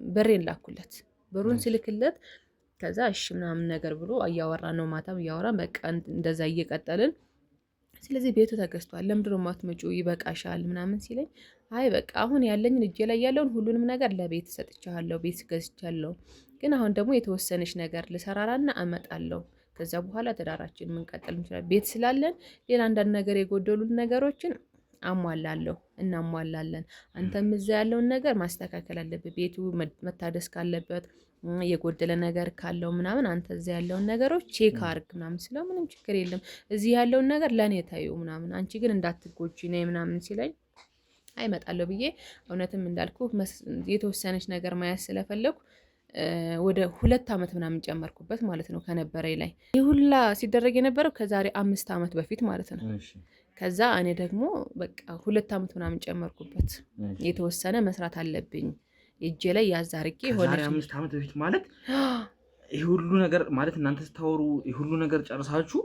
በሬን ላኩለት። ብሩን ስልክለት ከዛ እሺ ምናምን ነገር ብሎ እያወራን ነው፣ ማታም እያወራን በቃ እንደዛ እየቀጠልን ስለዚህ ቤቱ ተገዝቷል፣ ለምንድነው የማትመጪው ይበቃሻል ምናምን ሲለኝ አይ በቃ አሁን ያለኝን እጄ ላይ ያለውን ሁሉንም ነገር ለቤት ሰጥቻለሁ፣ ቤት ገዝቻለሁ፣ ግን አሁን ደግሞ የተወሰነች ነገር ልሰራራና አመጣለሁ፣ ከዛ በኋላ ትዳራችን ምንቀጥል እንችላለን፣ ቤት ስላለን ሌላ አንዳንድ ነገር የጎደሉን ነገሮችን አሟላለሁ እናሟላለን፣ አንተም እዛ ያለውን ነገር ማስተካከል አለበት፣ ቤቱ መታደስ ካለበት የጎደለ ነገር ካለው ምናምን አንተ እዚህ ያለውን ነገሮች ቼክ አርግ ምናምን ስለው ምንም ችግር የለም እዚህ ያለውን ነገር ለኔ ታዩ ምናምን አንቺ ግን እንዳትጎጂ ነይ ምናምን ሲለኝ አይመጣለሁ ብዬ እውነትም እንዳልኩ የተወሰነች ነገር ማያዝ ስለፈለኩ ወደ 2 ዓመት ምናምን ጨመርኩበት ማለት ነው ከነበረኝ ላይ። ይህ ሁላ ሲደረግ የነበረው ከዛሬ 5 ዓመት በፊት ማለት ነው። ከዛ እኔ ደግሞ በቃ 2 ዓመት ምናምን ጨመርኩበት። የተወሰነ መስራት አለብኝ እጄ ላይ ያዛርቄ ሆነ። ከዛሬ 5 ዓመት በፊት ማለት ይሄ ሁሉ ነገር ማለት እናንተ ስታወሩ ይሄ ሁሉ ነገር ጨርሳችሁ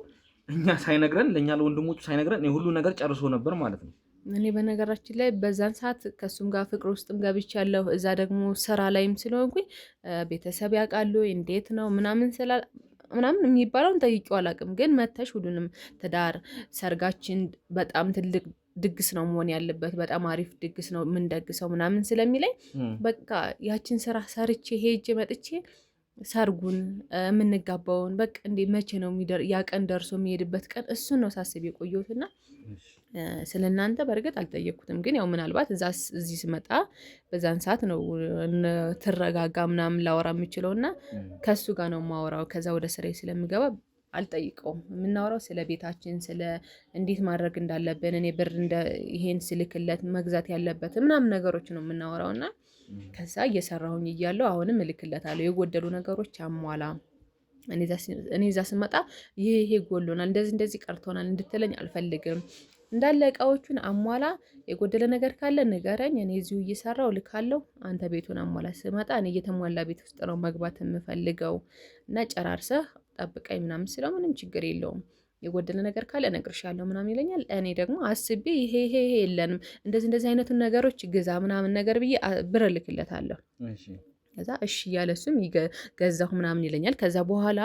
እኛ ሳይነግረን ለኛ ለወንድሞቹ ሳይነግረን ይሄ ሁሉ ነገር ጨርሶ ነበር ማለት ነው። እኔ በነገራችን ላይ በዛን ሰዓት ከሱም ጋር ፍቅር ውስጥም ገብቻለሁ። እዛ ደግሞ ስራ ላይም ስለሆንኩኝ ቤተሰብ ያውቃሉ እንዴት ነው ምናምን የሚባለውን ጠይቄው አላውቅም። ግን መተሽ ሁሉንም ትዳር ሰርጋችን በጣም ትልቅ ድግስ ነው መሆን ያለበት፣ በጣም አሪፍ ድግስ ነው የምንደግሰው ምናምን ስለሚለኝ በቃ ያችን ስራ ሰርቼ ሄጄ መጥቼ ሰርጉን የምንጋባውን በቃ እንዴ መቼ ነው ያ ቀን ደርሶ የሚሄድበት ቀን እሱን ነው ሳስብ የቆየሁትና ስለናንተ በእርግጥ አልጠየቅኩትም። ግን ያው ምናልባት እዚህ ስመጣ በዛን ሰዓት ነው ትረጋጋ ምናምን ላወራ የምችለውና ከሱ ጋር ነው የማወራው። ከዛ ወደ ስራዬ ስለምገባ አልጠይቀውም። የምናወራው ስለ ቤታችን፣ ስለ እንዴት ማድረግ እንዳለብን፣ እኔ ብር ይሄን ስልክለት መግዛት ያለበት ምናምን ነገሮች ነው የምናወራውና ከዛ እየሰራሁኝ እያለሁ አሁንም እልክለታለሁ የጎደሉ ነገሮች አሟላ። እኔ እዛ ስመጣ ይሄ ጎሎናል፣ እንደዚህ ቀርቶናል እንድትለኝ አልፈልግም። እንዳለ እቃዎቹን አሟላ፣ የጎደለ ነገር ካለ ንገረኝ፣ እኔ እዚሁ እየሰራው ልካለሁ። አንተ ቤቱን አሟላ፣ ስመጣ እኔ እየተሟላ ቤት ውስጥ ነው መግባት የምፈልገው እና ጨራርሰህ ጠብቀኝ ምናምን ስለው ምንም ችግር የለውም የጎደለ ነገር ካለ እነግርሻለሁ ምናምን ይለኛል። እኔ ደግሞ አስቤ ይሄ የለንም እንደዚህ አይነቱን ነገሮች ግዛ ምናምን ነገር ብዬ ብር እልክለታለሁ። ከዛ እሺ እያለ እሱም ገዛሁ ምናምን ይለኛል። ከዛ በኋላ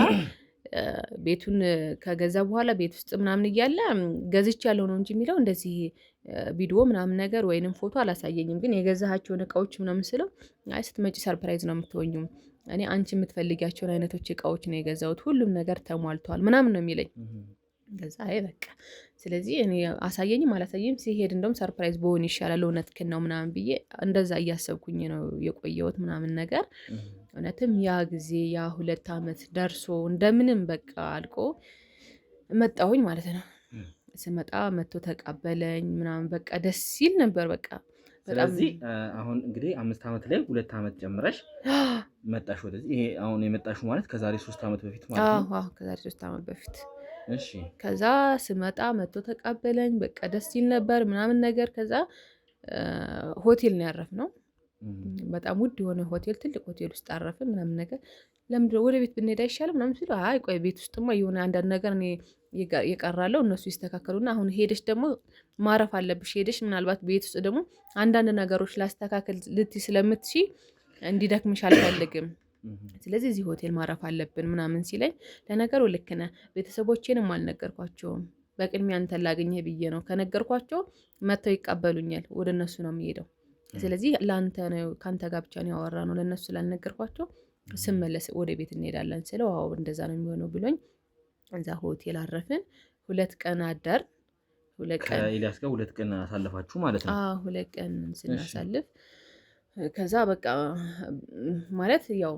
ቤቱን ከገዛ በኋላ ቤት ውስጥ ምናምን እያለ ገዝቼ ያለው ነው እንጂ የሚለው እንደዚህ ቪዲዮ ምናምን ነገር ወይንም ፎቶ አላሳየኝም። ግን የገዛሃቸውን እቃዎች ምናምን ስለው አይ ስትመጪ ሰርፕራይዝ ነው የምትሆኙም፣ እኔ አንቺ የምትፈልጊያቸውን አይነቶች እቃዎች ነው የገዛሁት፣ ሁሉም ነገር ተሟልቷል ምናምን ነው የሚለኝ። ከዛ አይ በቃ ስለዚህ እኔ አሳየኝም አላሳየኝም ሲሄድ እንደውም ሰርፕራይዝ በሆን ይሻላል እውነትህን ነው ምናምን ብዬ እንደዛ እያሰብኩኝ ነው የቆየሁት ምናምን ነገር። እውነትም ያ ጊዜ ያ 2 ዓመት ደርሶ እንደምንም በቃ አልቆ መጣሁኝ ማለት ነው። ስመጣ መጥቶ ተቀበለኝ ምናምን በቃ ደስ ሲል ነበር በቃ። ስለዚህ አሁን እንግዲህ 5 ዓመት ላይ 2 ዓመት ጨምረሽ መጣሽ ወደዚህ። ይሄ አሁን የመጣሽው ማለት ከዛሬ 3 ዓመት በፊት ማለት ነው? አዎ ከዛሬ 3 ዓመት በፊት። እሺ ከዛ ስመጣ መጥቶ ተቀበለኝ በቃ ደስ ሲል ነበር ምናምን ነገር። ከዛ ሆቴል ነው ያረፍነው፣ በጣም ውድ የሆነ ሆቴል፣ ትልቅ ሆቴል ውስጥ አረፍን ምናምን ነገር። ለምንድነው ወደ ቤት ብንሄድ አይሻልም ምናምን ሲሉ አይ ቆይ ቤት ውስጥማ የሆነ አንዳንድ ነገር እኔ የቀራለው እነሱ ይስተካከሉና አሁን ሄደሽ ደግሞ ማረፍ አለብሽ፣ ሄደሽ ምናልባት ቤት ውስጥ ደግሞ አንዳንድ ነገሮች ላስተካከል ልትይ ስለምትሺ እንዲደክምሽ አልፈልግም፣ ስለዚህ እዚህ ሆቴል ማረፍ አለብን ምናምን ሲለኝ ለነገሩ ልክ ነህ፣ ቤተሰቦቼንም አልነገርኳቸውም፣ በቅድሚያ አንተን ላገኘህ ብዬ ነው። ከነገርኳቸው መጥተው ይቀበሉኛል፣ ወደ እነሱ ነው የሚሄደው። ስለዚህ ለአንተ ነው ከአንተ ጋር ብቻ ነው ያወራነው፣ ለእነሱ ስላልነገርኳቸው ስመለስ ወደ ቤት እንሄዳለን ስለው አዎ እንደዛ ነው የሚሆነው ብሎኝ እዛ ሆቴል አረፍን። 2 ቀን አደር። 2 ቀን ከኤልያስ ጋር 2 ቀን አሳለፋችሁ ማለት ነው? 2 ቀን ስናሳልፍ ከዛ በቃ ማለት ያው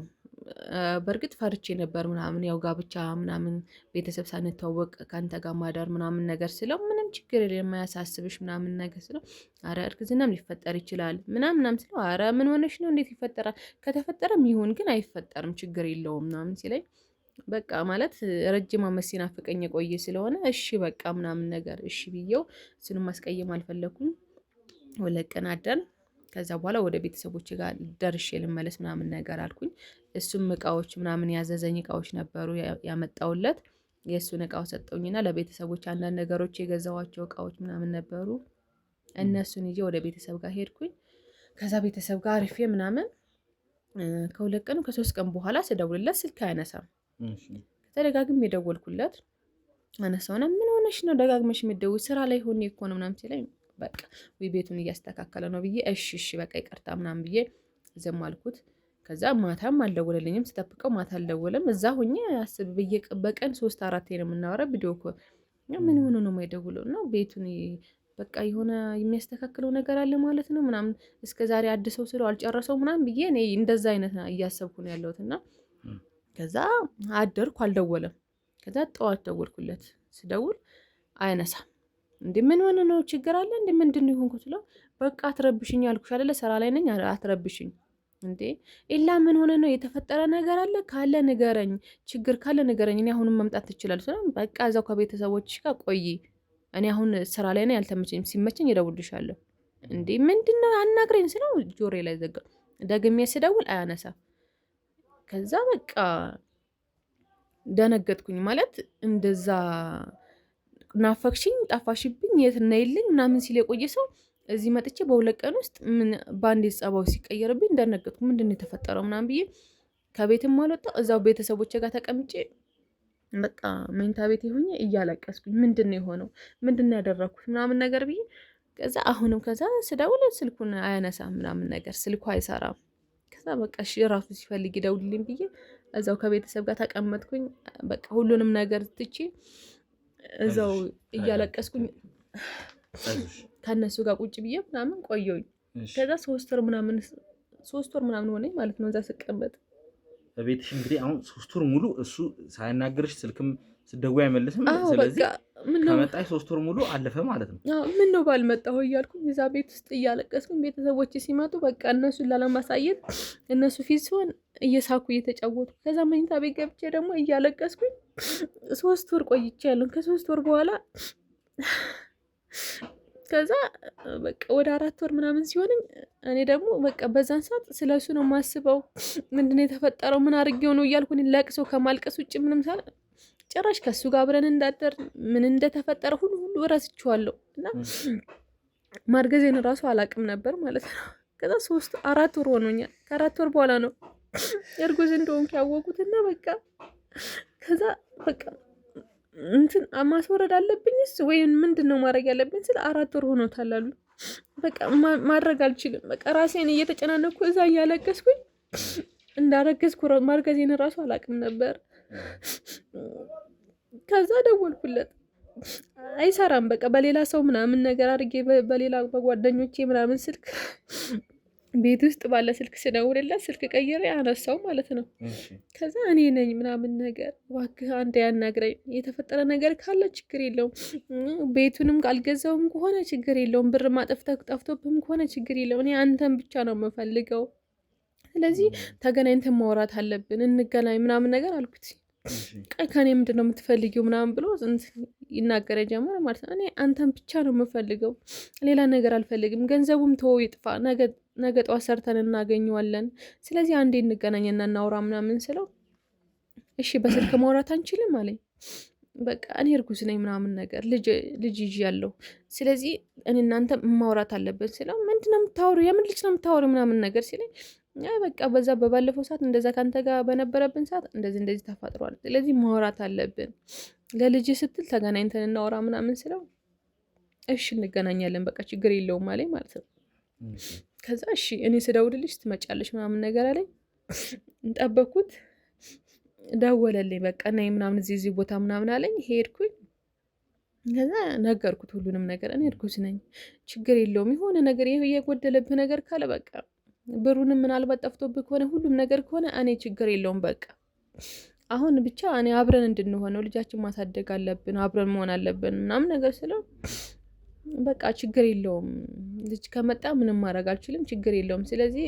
በእርግጥ ፈርቼ ነበር ምናምን ያው ጋብቻ ምናምን ቤተሰብ ሳንተዋወቅ ከአንተ ጋር ማዳር ምናምን ነገር ስለው ምንም ችግር የማያሳስብሽ ምናምን ነገር ስለው አረ እርግዝናም ሊፈጠር ይችላል ምናምን ስለው አረ ምን ሆነሽ ነው እንዴት ይፈጠራል? ከተፈጠረም ይሁን ግን አይፈጠርም ችግር የለውም ምናምን ሲለኝ በቃ ማለት ረጅም ዓመት ሲናፍቀኝ የቆየ ስለሆነ እሺ በቃ ምናምን ነገር እሺ ብዬው እሱንም ማስቀየም አልፈለኩም። 2 ቀን አደርን። ከዛ በኋላ ወደ ቤተሰቦች ጋር ደርሼ ልመለስ ምናምን ነገር አልኩኝ። እሱም እቃዎች ምናምን ያዘዘኝ እቃዎች ነበሩ ያመጣውለት። የእሱን እቃው ሰጠውኝና ለቤተሰቦች አንዳንድ ነገሮች የገዛዋቸው እቃዎች ምናምን ነበሩ። እነሱን ይዤ ወደ ቤተሰብ ጋር ሄድኩኝ። ከዛ ቤተሰብ ጋር አሪፌ ምናምን ከ2 ቀን ከ3 ቀን በኋላ ስደውልለት ስልክ አያነሳም። ተደጋግሜ የደወልኩለት አነሳውና ምን ሆነሽ ነው ደጋግመሽ የምትደውይ? ስራ ላይ ሆኜ እኮ ነው ምናምን ሲለኝ በቃ ወይ ቤቱን እያስተካከለ ነው ብዬ እሺ በቃ ይቅርታ ምናምን ብዬ ዝም አልኩት። ከዛ ማታም አልደወለልኝም። ስጠብቀው ማታ አልደወለም። እዛ ሆኜ አስብ በቀን 3-4 ነው የምናወራው ቪዲዮ ኮል። ምን ሆኖ ነው የማይደውለው? ነው ቤቱን በቃ የሆነ የሚያስተካክለው ነገር አለ ማለት ነው ምናምን እስከዛሬ አድሰው ስለው አልጨረሰው ምናምን ብዬ እኔ እንደዛ አይነት እያሰብኩ ነው ያለሁት። እና ከዛ አደርኩ አልደወለም። ከዛ ጠዋት ደወልኩለት። ስደውል አያነሳም። እንዴ ምን ሆነ ነው ችግር አለ እንዴ ምንድን ነው የሆንኩት ስለው በቃ አትረብሽኝ አልኩሽ አይደለ ስራ ላይ ነኝ አትረብሽኝ። እንዴ ኢላ ምን ሆነ ነው የተፈጠረ ነገር አለ ካለ ንገረኝ፣ ችግር ካለ ንገረኝ፣ እኔ አሁንም መምጣት ትችላለህ ስለው በቃ እዛው ከቤተሰቦችሽ ጋር ቆይ፣ እኔ አሁን ስራ ላይ ነኝ አልተመቸኝም፣ ሲመቸኝ እደውልልሻለሁ። እንዴ ምንድነው አናግረኝ ስለው ጆሮዬ ላይ ዘጋ። ደግሜ ስደውል አያነሳም። ከዛ በቃ ደነገጥኩኝ። ማለት እንደዛ ናፈቅሽኝ ጠፋሽብኝ የት ነይልኝ ምናምን ሲል የቆየ ሰው እዚህ መጥቼ በ2 ቀን ውስጥ ምን ባንዴ ጸባው ሲቀየርብኝ እንደነገጥኩ ምንድነው የተፈጠረው ምናምን ብዬ ከቤትም አልወጣሁ። እዛው ቤተሰቦቼ ጋር ተቀምጬ በቃ መኝታ ቤት ሆኜ እያለቀስኩኝ ምንድነው የሆነው ምንድነው ያደረኩት ምናምን ነገር ብዬ ከዛ ስደውል ስልኩን አያነሳም ምናምን ነገር ስልኩ አይሰራም። ከዛ በቃ እሺ ራሱ ሲፈልግ ይደውልልኝ ብዬ እዛው ከቤተሰብ ጋር ተቀመጥኩኝ። በቃ ሁሉንም ነገር ትቼ እዛው እያለቀስኩኝ ከነሱ ጋር ቁጭ ብዬ ምናምን ቆየሁኝ። ከዛ 3 ወር ምናምን ሆነኝ ማለት ነው እዛ ስቀመጥ። በቤትሽ እንግዲህ አሁን 3 ወር ሙሉ እሱ ሳያናግርሽ ስልክም ስደውይ አይመልስም። ስለዚህ ከመጣሽ 3 ወር ሙሉ አለፈ ማለት ነው። ምን ነው ባልመጣሁ እያልኩኝ እዛ ቤት ውስጥ እያለቀስኩኝ ቤተሰቦች ሲመጡ በቃ እነሱን ላለማሳየት እነሱ ፊት ሲሆን እየሳኩ እየተጫወቱ ከዛ መኝታ ቤት ገብቼ ደግሞ እያለቀስኩኝ 3 ወር ቆይቻለሁ። ከ3 ወር በኋላ ከዛ በቃ ወደ 4 ወር ምናምን ሲሆንኝ እኔ ደግሞ በቃ በዛን ሰዓት ስለሱ ነው የማስበው። ምንድነው የተፈጠረው ምን አድርጌው ነው እያልኩኝ ለቅሶ ከማልቀስ ውጭ ምንም ሳለ ጭራሽ ከሱ ጋር አብረን እንዳደር ምን እንደተፈጠረ ሁሉ እረስቸዋለሁ። እና ማርገዜን ራሱ አላቅም ነበር ማለት ነው። ከዛ 4 ወር ሆኖኛል። ከ4 ወር በኋላ ነው እርጉዝ እንደሆንኩ ያወቁትና በቃ ከዛ በቃ እንትን ማስወረድ አለብኝስ ወይም ምንድነው ማድረግ ያለብኝ ስለ 4 ወር ሆኖታል አሉ። በቃ ማድረግ አልችልም። በቃ ራሴን እየተጨናነኩ እዛ እያለቀስኩኝ እንዳረገዝኩ ማርገዜን ራሱ አላቅም ነበር። ከዛ ደወልኩለት አይሰራም። በቃ በሌላ ሰው ምናምን ነገር አድርጌ በሌላ በጓደኞቼ ምናምን ስልክ ቤት ውስጥ ባለ ስልክ ስደውልለት ስልክ ቀይሬ አነሳው ማለት ነው። ከዛ እኔ ነኝ ምናምን ነገር እባክህ አንዴ ያናግረኝ፣ የተፈጠረ ነገር ካለ ችግር የለውም፣ ቤቱንም ካልገዛውም ከሆነ ችግር የለውም፣ ብር ጠፍቶብህም ከሆነ ችግር የለውም፣ እኔ አንተን ብቻ ነው የምፈልገው፣ ስለዚህ ተገናኝተን ማውራት አለብን፣ እንገናኝ ምናምን ነገር አልኩት። ቀይ ከኔ ምንድን ነው የምትፈልጊው ምናምን ብሎ ይናገረ ጀመረ ማለት ነው። እኔ አንተን ብቻ ነው የምፈልገው፣ ሌላ ነገር አልፈልግም፣ ገንዘቡም ተወው ይጥፋ፣ ነገ ጠዋት ሰርተን እናገኘዋለን፣ ስለዚህ አንዴ እንገናኝና እናውራ ምናምን ስለው እሺ በስልክ ማውራት አንችልም አለኝ። በቃ እኔ እርጉዝ ነኝ ምናምን ነገር ልጅ ይዣለሁ፣ ስለዚህ እኔ እናንተ ማውራት አለብን ስለው ምንድነው የምታወሩ የምን ልጅ ነው የምታወሩ ምናምን ነገር ሲለኝ በቃ በዛ በባለፈው ሰዓት እንደዛ ካንተ ጋር በነበረብን ሰዓት እንደዚህ ተፈጥሯል፣ ስለዚህ ማውራት አለብን፣ ለልጅ ስትል ተገናኝተን እናወራ ምናምን ስለው እሺ እንገናኛለን በቃ ችግር የለውም አለኝ ማለት ነው። ከዛ እሺ እኔ ስደውልልሽ ትመጫለሽ ምናምን ነገር አለኝ። እንጠበኩት ደወለልኝ። በቃ ነይ ምናምን እዚህ ቦታ ምናምን አለኝ። ሄድኩኝ። ከዛ ነገርኩት ሁሉንም ነገር፣ እኔ እርጉዝ ነኝ፣ ችግር የለውም፣ የሆነ ነገር የጎደለብህ ነገር ካለ በቃ ብሩንም ምናልባት ጠፍቶብህ ከሆነ ሁሉም ነገር ከሆነ እኔ ችግር የለውም፣ በቃ አሁን ብቻ እኔ አብረን እንድንሆነው ልጃችን ማሳደግ አለብን፣ አብረን መሆን አለብን ምናምን ነገር ስለው በቃ ችግር የለውም፣ ልጅ ከመጣ ምንም ማድረግ አልችልም፣ ችግር የለውም፣ ስለዚህ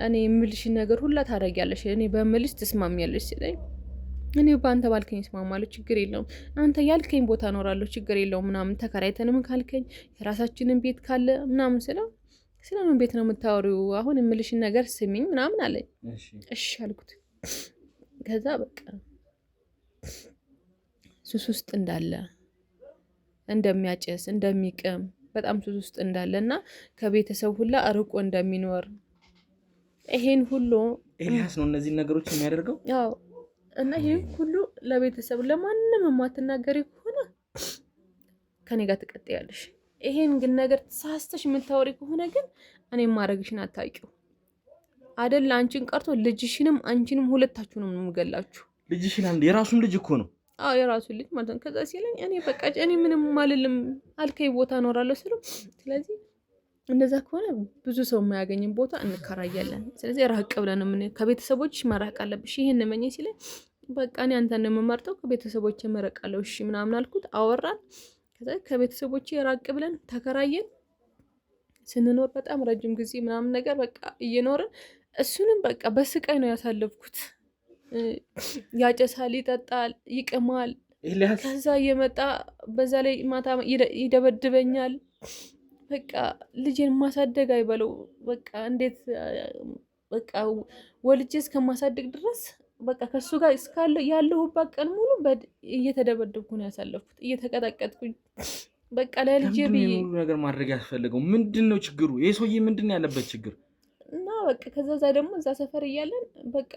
እኔ የምልሽን ነገር ሁላ ታደርጊያለሽ፣ እኔ በምልሽ ትስማሚያለሽ ሲለኝ እኔ በአንተ ባልከኝ እስማማለሁ፣ ችግር የለውም፣ አንተ ያልከኝ ቦታ እኖራለሁ፣ ችግር የለውም ምናምን፣ ተከራይተንም ካልከኝ የራሳችንን ቤት ካለ ምናምን ስለው ስለምን ቤት ነው የምታወሪው? አሁን የምልሽን ነገር ስሚኝ ምናምን አለኝ። እሺ አልኩት። ከዛ በቃ ሱስ ውስጥ እንዳለ እንደሚያጨስ እንደሚቅም በጣም ሱስ ውስጥ እንዳለ እና ከቤተሰብ ሁላ ርቆ እንደሚኖር ይሄን ሁሉ ኤልያስ ነው እነዚህ ነገሮች የሚያደርገው። አዎ እና ይሄን ሁሉ ለቤተሰብ ለማንም የማትናገሪ ከሆነ ከኔ ጋር ትቀጥያለሽ። ይሄን ግን ነገር ተሳስተሽ የምታወሪ ከሆነ ግን እኔ ማድረግሽን አታውቂው አይደል? አንቺን ቀርቶ ልጅሽንም አንቺንም ሁለታችሁንም ነው የምገላችሁ። ልጅሽን አንድ የራሱን ልጅ እኮ ነው። አዎ የራሱን ልጅ ማለት ነው። ከዛ ሲለኝ እኔ በቃ እኔ ምንም አልልም አልከኝ ቦታ እኖራለሁ ስለው፣ ስለዚህ እንደዛ ከሆነ ብዙ ሰው የማያገኝን ቦታ እንከራያለን። ስለዚህ ራቅ ብለን ምን ከቤተሰቦች መራቅ አለብሽ ይሄን መኝ ሲለኝ፣ በቃ እኔ አንተን የምመርጠው ከቤተሰቦች መረቃለሁ እሺ ምናምን አልኩት። አወራን። ከዛ ከቤተሰቦች ራቅ ብለን ተከራየን። ስንኖር በጣም ረጅም ጊዜ ምናምን ነገር በቃ እየኖርን እሱንም በቃ በስቃይ ነው ያሳለፍኩት። ያጨሳል፣ ይጠጣል፣ ይቅማል። ከዛ እየመጣ በዛ ላይ ማታ ይደበድበኛል። በቃ ልጄን ማሳደግ አይበለው በቃ እንዴት በቃ ወልጄ እስከማሳደግ ድረስ በቃ ከሱ ጋር እስካለው ያለሁባት ቀን ሙሉ እየተደበደብኩ ነው ያሳለፍኩት፣ እየተቀጠቀጥኩኝ በቃ ለልጄ ብዬ ነገር ማድረግ ያስፈልገው ምንድነው ችግሩ? ይሄ ሰውዬ ምንድነው ያለበት ችግር? እና በቃ ከዛ ደግሞ እዛ ሰፈር እያለን በቃ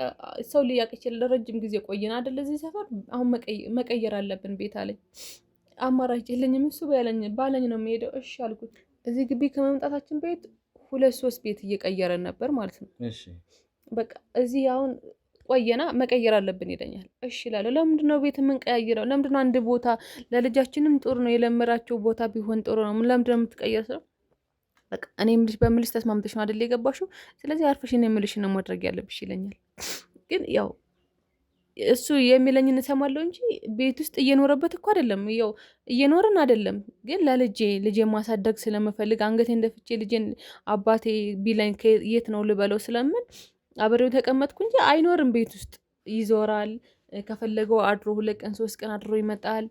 ሰው ሊያቅ ይችላል። ለረጅም ጊዜ ቆየን አይደል እዚህ ሰፈር። አሁን መቀየር አለብን ቤት አለኝ። አማራጭ የለኝም። እሱ ባለኝ ነው የሚሄደው። እሺ አልኩት። እዚህ ግቢ ከመምጣታችን ቤት 2-3 ቤት እየቀየረን ነበር ማለት ነው። እሺ በቃ እዚህ አሁን ቆየና መቀየር አለብን ይለኛል። እሺ እላለሁ። ለምንድነው ቤት የምንቀያይረው? ለምንድነው አንድ ቦታ ለልጃችንም ጥሩ ነው የለመራቸው ቦታ ቢሆን ጥሩ ነው። ለምንድነው የምትቀየር? በቃ እኔ የምልሽ በምልሽ ተስማምተሽ ነው አይደል የገባሽው? ስለዚህ አርፈሽ እኔ የምልሽ ነው ማድረግ ያለብሽ ይለኛል። ግን ያው እሱ የሚለኝን እሰማለሁ እንጂ ቤት ውስጥ እየኖረበት እኮ አይደለም። ያው እየኖርን አይደለም፣ ግን ልጄ ማሳደግ ስለምፈልግ አንገቴን ደፍቼ ልጄን አባቴ ቢለኝ የት ነው ልበለው ስለምን አብሬው ተቀመጥኩ እንጂ አይኖርም። ቤት ውስጥ ይዞራል። ከፈለገው አድሮ 2 ቀን 3 ቀን አድሮ ይመጣል።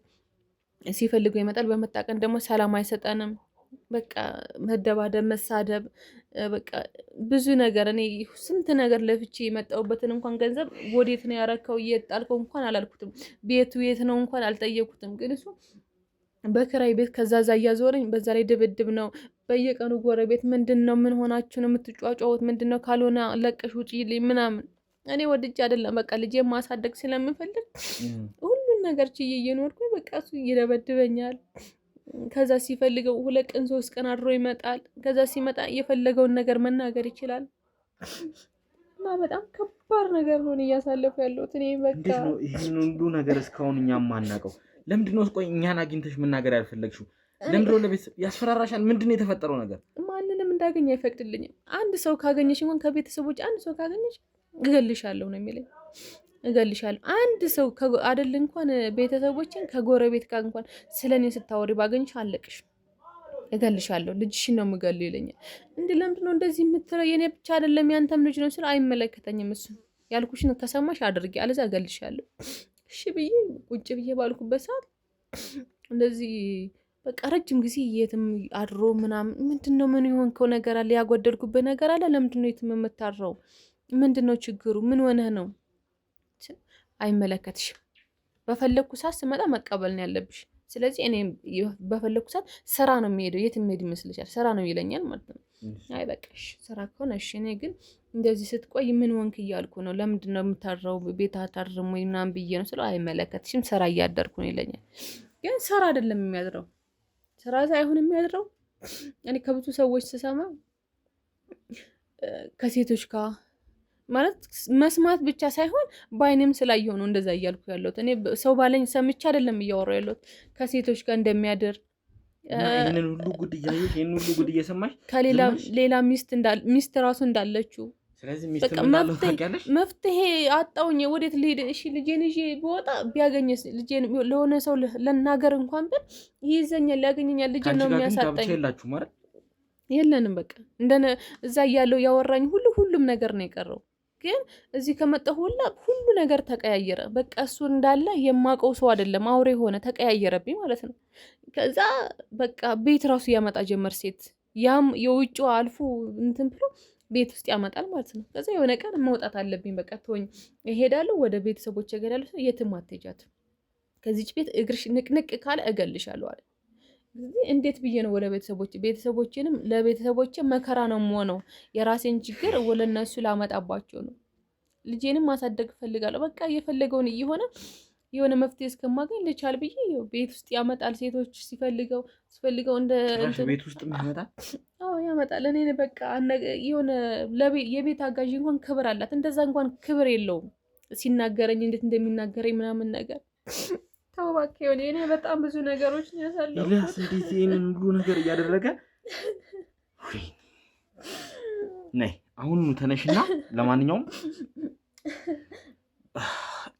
ሲፈልገው ይመጣል። በመጣ ቀን ደግሞ ሰላም አይሰጠንም። በቃ መደባደብ፣ መሳደብ፣ በቃ ብዙ ነገር። እኔ ስንት ነገር ለፍቼ የመጣሁበትን እንኳን ገንዘብ ወዴት ነው ያረከው እየጣልከው እንኳን አላልኩትም። ቤቱ የት ነው እንኳን አልጠየኩትም። ግን እሱ በክራይ ቤት ከዛዛ እያዞረኝ በዛ ላይ ድብድብ ነው በየቀኑ። ጎረቤት ምንድነው ምን ሆናችሁ ነው የምትጫጫወት? ምንድነው ካልሆነ ለቀሽ ውጪልኝ ምናምን። እኔ ወድጄ አይደለም በቃ ልጄ ማሳደግ ስለምፈልግ ሁሉን ነገር ችዬ እየኖርኩኝ በቃ እሱ ይደበድበኛል። ከዛ ሲፈልገው 2 ቀን 3 ቀን አድሮ ይመጣል። ከዛ ሲመጣ የፈለገውን ነገር መናገር ይችላል። እና በጣም ከባድ ነገር ነው እያሳለፉ ያለሁት እኔ በቃ ይሄን ሁሉ ነገር እስካሁን እኛም ማናውቀው ለምንድነው? ቆይ እኛን አግኝተሽ መናገር ያልፈለግሽው ለምንድነው? ለቤተሰብ ያስፈራራሻል? ምንድነው የተፈጠረው ነገር? ማንንም እንዳገኝ አይፈቅድልኝም። አንድ ሰው ካገኘሽ እንኳን ከቤተሰቦች አንድ ሰው ካገኘሽ እገልሻለሁ ነው የሚለኝ። እገልሻለሁ። አንድ ሰው አይደል እንኳን ቤተሰቦችን ከጎረቤት ጋር እንኳን ስለኔ ስታወሪ ባገኝሽ አለቅሽ፣ እገልሻለሁ፣ ልጅሽን ነው የምገለው ይለኛል። እንዴ ለምንድነው እንደዚህ የምትለው? የኔ ብቻ አይደለም ያንተም ልጅ ነው ስለ አይመለከተኝም። እሱ ያልኩሽን ከሰማሽ አድርጊ፣ አለዛ እገልሻለሁ። እሺ ብዬ ቁጭ ብዬ ባልኩበት ሰዓት እንደዚህ በቃ ረጅም ጊዜ የትም አድሮ ምናምን ምንድነው ምን የሆንከው ነገር አለ? ያጎደልኩበት ነገር አለ? ለምንድነው የትም የምታድረው? ምንድነው ችግሩ? ምን ሆነህ ነው? አይመለከትሽም። በፈለግኩ ሰዓት ስመጣ መቀበል ነው ያለብሽ። ስለዚህ እኔ በፈለግኩ ሰዓት ስራ ነው የሚሄደው። የት የሚሄድ ይመስልሻል? ስራ ነው ይለኛል ማለት ነው። አይ በቃ እሺ ስራ ከሆነ እሺ። እኔ ግን እንደዚህ ስትቆይ ምን ወንክ እያልኩ ነው። ለምንድን ነው የምታድረው? ቤት አታድርም ወይ ምናምን ብዬ ነው ስለው አይመለከትሽም፣ ስራ እያደርኩ ነው ይለኛል። ግን ስራ አይደለም የሚያድረው፣ ስራ ሳይሆን የሚያድረው እኔ ከብዙ ሰዎች ስሰማ ከሴቶች ጋር ማለት መስማት ብቻ ሳይሆን በአይንም ስላየሁ ነው እንደዛ እያልኩ ያለሁት። እኔ ሰው ባለኝ ሰምቼ አይደለም እያወራሁ ያለሁት ከሴቶች ጋር እንደሚያድር ይሄንን ሁሉ ጉድ እያየሽ ይሄንን ሁሉ ጉድ እየሰማሽ ከሌላ ሚስት ራሱ እንዳለችው። ስለዚህ ሚስት እንዳለው ታውቂያለሽ። መፍትሄ አጣውኝ። ወዴት ልሄድ? እሺ ልጄን ይዤ ብወጣ ቢያገኝስ? ልጄን ለሆነ ሰው ለናገር እንኳን ብል ይይዘኛል፣ ሊያገኘኛል። ልጄን ነው የሚያሳጣኝ። የለንም በቃ እንደነ እዛ እያለው ያወራኝ ሁሉም ነገር ነው የቀረው። ግን እዚህ ከመጣሁ ሁሉ ነገር ተቀያየረ። በቃ እሱ እንዳለ የማውቀው ሰው አይደለም፣ አውሬ ሆነ፣ ተቀያየረብኝ ማለት ነው። ከዛ በቃ ቤት ራሱ ያመጣ ጀመር ሴት። ያም የውጭው አልፎ እንትን ብሎ ቤት ውስጥ ያመጣል ማለት ነው። ከዛ የሆነ ቀን መውጣት አለብኝ፣ በቃ ተወኝ፣ እሄዳለሁ ወደ ቤተሰቦች እገዳለሁ። የትም አትሄጃትም፣ ከዚች ቤት እግርሽ ንቅንቅ ካለ እገልሻለሁ አለ። እንዴት ብዬ ነው ወደ ቤተሰቦችንም ለቤተሰቦቼ መከራ ነው የምሆነው። የራሴን ችግር ወለነሱ ላመጣባቸው ነው። ልጄንም ማሳደግ ፈልጋለሁ። በቃ የፈለገውን እየሆነ የሆነ መፍትሄ እስከማገኝ ልቻል ብዬ ቤት ውስጥ ያመጣል። ሴቶች ሲፈልገው እንደ ቤት ውስጥ ያመጣል። አዎ ያመጣል። እኔ በቃ የሆነ የቤት አጋዥ እንኳን ክብር አላት፣ እንደዛ እንኳን ክብር የለውም። ሲናገረኝ እንዴት እንደሚናገረኝ ምናምን ነገር ተው እባክህ። እኔ በጣም ብዙ ነገሮች ነው ያሳለፍኩት። ኢልያስ እንዴት ይሄንን ሁሉ ነገር እያደረገ ነይ አሁን ተነሽና፣ ለማንኛውም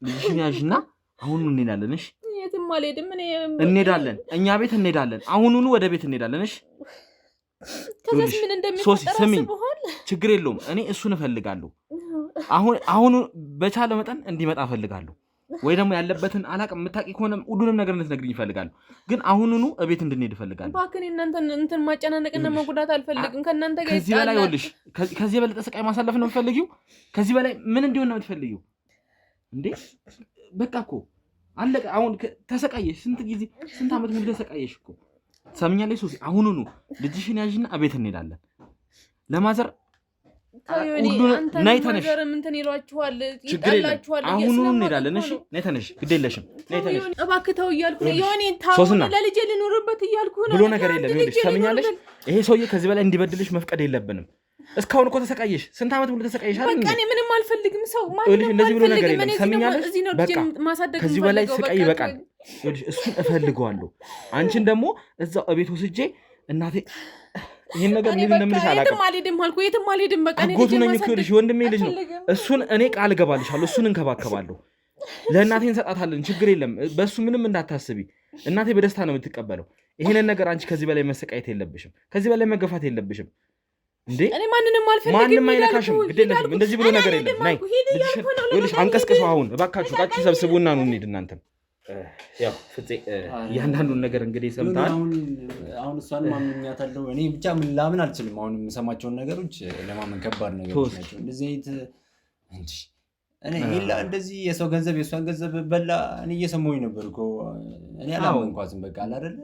ልጅሽን ያዥና አሁን እንሄዳለን። እሺ የትም አልሄድም። እንሄዳለን፣ እኛ ቤት እንሄዳለን። አሁኑኑ ወደ ቤት እንሄዳለን። እሺ ከዛስ ምን እንደሚፈጠር አስበሃል? ችግር የለውም። እኔ እሱን እፈልጋለሁ። አሁኑ በቻለ መጠን እንዲመጣ እፈልጋለሁ። ወይ ደግሞ ያለበትን አላቅም የምታውቂ ከሆነ ሁሉንም ነገር እንድትነግሪኝ እፈልጋለሁ። ግን አሁኑኑ እቤት እንድንሄድ እፈልጋለሁ። እባክህ እናንተን እንትን ማጨናነቅና መጉዳት አልፈልግም። ከእናንተ ጋር ከዚህ በላይ ይኸውልሽ፣ ከዚህ የበለጠ ስቃይ ማሳለፍ ነው የምትፈልጊው? ከዚህ በላይ ምን እንዲሆን ነው የምትፈልጊው እንዴ? በቃ እኮ አለቀ። አሁን ተሰቃየሽ፣ ስንት ዓመት ሙሉ ተሰቃየሽ እኮ። ሰምኛለሽ ሶሲ፣ አሁኑኑ ልጅሽን ያዥና እቤት እንሄዳለን። ለማዘር ናይ ተነሽ፣ እንትን ይሏችኋል፣ ይጣላችኋል። አሁኑኑ እንሄዳለን። እሺ ናይ ተነሽ፣ ግድ የለሽም። ናይ ተነሽ እባክህ ተው እያልኩ ነው። የሆነ ታው ለልጄ ልኖርበት እያልኩ ነው ብሎ ነገር የለም። ይኸውልሽ ሰምኛለሽ፣ ይሄ ሰውዬ ከዚህ በላይ እንዲበድልሽ መፍቀድ የለብንም። እስካሁን እኮ ተሰቃየሽ፣ ስንት ዓመት ሙሉ ተሰቃየሽ አይደል? በቃ እኔ ምንም አልፈልግም። ሰው ማንንም እንደዚህ ብሎ ነገር አልፈልግም። የለም። ሰምኛለሽ፣ በቃ ከዚህ በላይ ስቃይ ይበቃል። ይኸውልሽ እሱን እፈልገዋለሁ። አንቺን ደግሞ እዛው እቤት ወስጄ እናቴ ይሄን ነገር ምን እንደምልሽ አላውቅም። የትም አልሄድም። በቃ አጎቱ ነኝ እኮ ልጅ ወንድሜ ልጅ ነው። እሱን እኔ ቃል እገባልሻለሁ፣ እሱን እንከባከባለሁ። ለእናቴ እንሰጣታለን፣ ችግር የለም። በእሱ ምንም እንዳታስቢ። እናቴ በደስታ ነው የምትቀበለው። ይሄንን ነገር አንቺ ከዚህ በላይ መሰቃየት የለብሽም፣ ከዚህ በላይ መገፋት የለብሽም። እንዴ እኔ ማንንም አልፈልግም። ማንንም አይነካሽም፣ ግድ የለሽም። እንደዚህ ብሎ ነገር የለም። ናይ ልጅሽ አንቀስቅሰው። አሁን እባካችሁ ቃችሁ ሰብስቡና ነው እንሂድ እናንተም ያው ፍፄ እያንዳንዱን ነገር እንግዲህ ሰምተሃል። አሁን እሷን ማምኛታለሁ እኔ ብቻ ላምን አልችልም። አሁን የምሰማቸውን ነገሮች ለማመን ከባድ ነገሮች ናቸው። እንደዚህ አይነት እኔ ሌላ እንደዚህ የሰው ገንዘብ የእሷን ገንዘብ በላ እኔ እየሰማሁኝ ነበር እኮ እኔ አላመንኳትም። በቃ አላደለ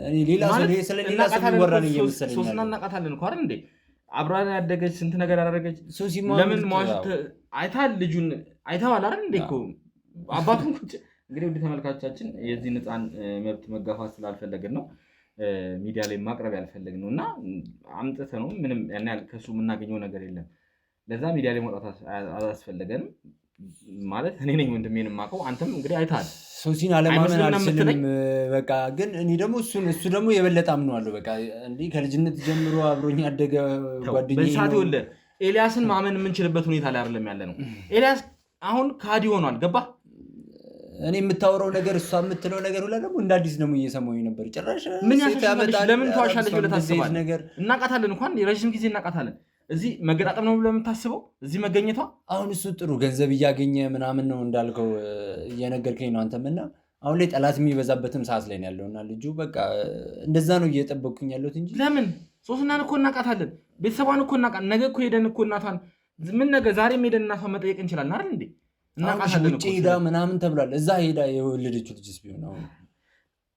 እኔ ሌላ ሰው ስለ ሌላ ሰው የሚወራን እየመሰለኝ ሶስና እናውቃታለን እኮ አይደል እንዴ? አብራን ያደገች ስንት ነገር ያደረገች። ለምን መዋሸት አይተሃል? ልጁን አይተዋል አይደል እንዴ? እኮ አባቱን እንግዲህ ውድ ተመልካቾቻችን የዚህ ሕፃን መብት መጋፋት ስላልፈለግን ነው ሚዲያ ላይ ማቅረብ ያልፈለግ ነው እና አምጥተ ነው ምንም ያን ያህል ከሱ የምናገኘው ነገር የለም። ለዛ ሚዲያ ላይ መውጣት አላስፈለገንም። ማለት እኔ ነኝ ወንድሜን የማውቀው፣ አንተም እንግዲህ አይተሃል። ሶሲን አለማመን አልችልም። በቃ ግን እኔ ደግሞ እሱ ደግሞ የበለጠ አምነዋለሁ። በቃ እንዲህ ከልጅነት ጀምሮ አብሮኝ ያደገ ጓደኛዬ በሳት ወለ ኤልያስን ማመን የምንችልበት ሁኔታ ላይ አይደለም ያለ ነው። ኤልያስ አሁን ካዲ ሆኗል። ገባ እኔ የምታወራው ነገር እሷ የምትለው ነገር ሁላ ደግሞ እንደ አዲስ ደግሞ እየሰማሁኝ ነበር። ጭራሽ ምን ያሻሻልሽ? ለምን ተዋሻለሽ ብለህ ታስባለህ? ነገር እናውቃታለን፣ እንኳን የረጅም ጊዜ እናውቃታለን። እዚህ መገጣጠም ነው ብለህ የምታስበው እዚህ መገኘቷ? አሁን እሱ ጥሩ ገንዘብ እያገኘ ምናምን ነው እንዳልከው እየነገርከኝ ነው አንተም። እና አሁን ላይ ጠላት የሚበዛበትም ሰዓት ላይ ነው ያለውና ልጁ በቃ እንደዛ ነው እየጠበቅኩኝ ያለሁት እንጂ ለምን ሶስናን እኮ እናውቃታለን፣ ቤተሰቧን እኮ እናውቃታለን። ነገ እኮ ሄደን እኮ እናቷን ምን ነገር ዛሬም ሄደን እናቷን መጠየቅ እንችላለን አይደል እንዴ? ውጭ ሄዳ ምናምን ተብሏል። እዛ ሄዳ የወለደችው ልጅስ ቢሆን አሁን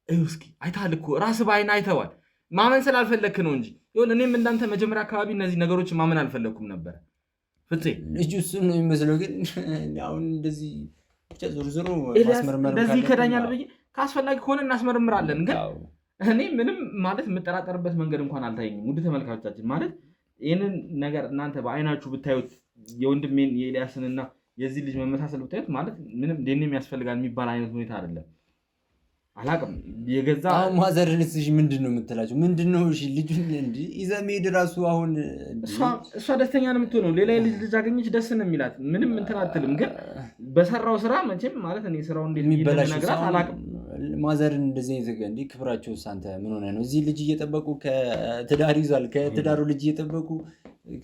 እስኪ አይተሃል እኮ ራስህ በዓይን አይተዋል። ማመን ስላልፈለግክ ነው እንጂ ይሁን። እኔም እንዳንተ መጀመሪያ አካባቢ እነዚህ ነገሮች ማመን አልፈለግኩም ነበር። ፍፄ ልጁ እሱን ነው የሚመስለው። ግን አሁን እንደዚህ ብቻ ዞር ዞር ማስመርመር እንደዚህ ይከዳኛል ብዬ ካስፈላጊ ከሆነ እናስመርምራለን። ግን እኔ ምንም ማለት የምጠራጠርበት መንገድ እንኳን አልታየኝም። ውድ ተመልካቾቻችን ማለት ይህንን ነገር እናንተ በዓይናችሁ ብታዩት የወንድሜን የኤልያስንና የዚህ ልጅ መመሳሰል ብታዩት ማለት ምንም ዴኔም ያስፈልጋል የሚባል አይነት ሁኔታ አይደለም። አላቅም የገዛ ማዘርንስ ምንድን ነው የምትላቸው? ምንድን ነው እሺ ልጁን እንዲህ ይዘህ መሄድ እራሱ አሁን እሷ ደስተኛ ነው የምትሆነው። ሌላ ልጅ አገኘች ደስ ነው የሚላት፣ ምንም እንትን አትልም። ግን በሰራው ስራ መቼም ማለት እኔ ስራው እንዴት እንደሚነግራት አላቅም። ማዘርን እንደዚህ እንዲህ ክብራቸው አንተ ምን ሆነ ነው? እዚህ ልጅ እየጠበቁ ከትዳር ይዟል፣ ከትዳሩ ልጅ እየጠበቁ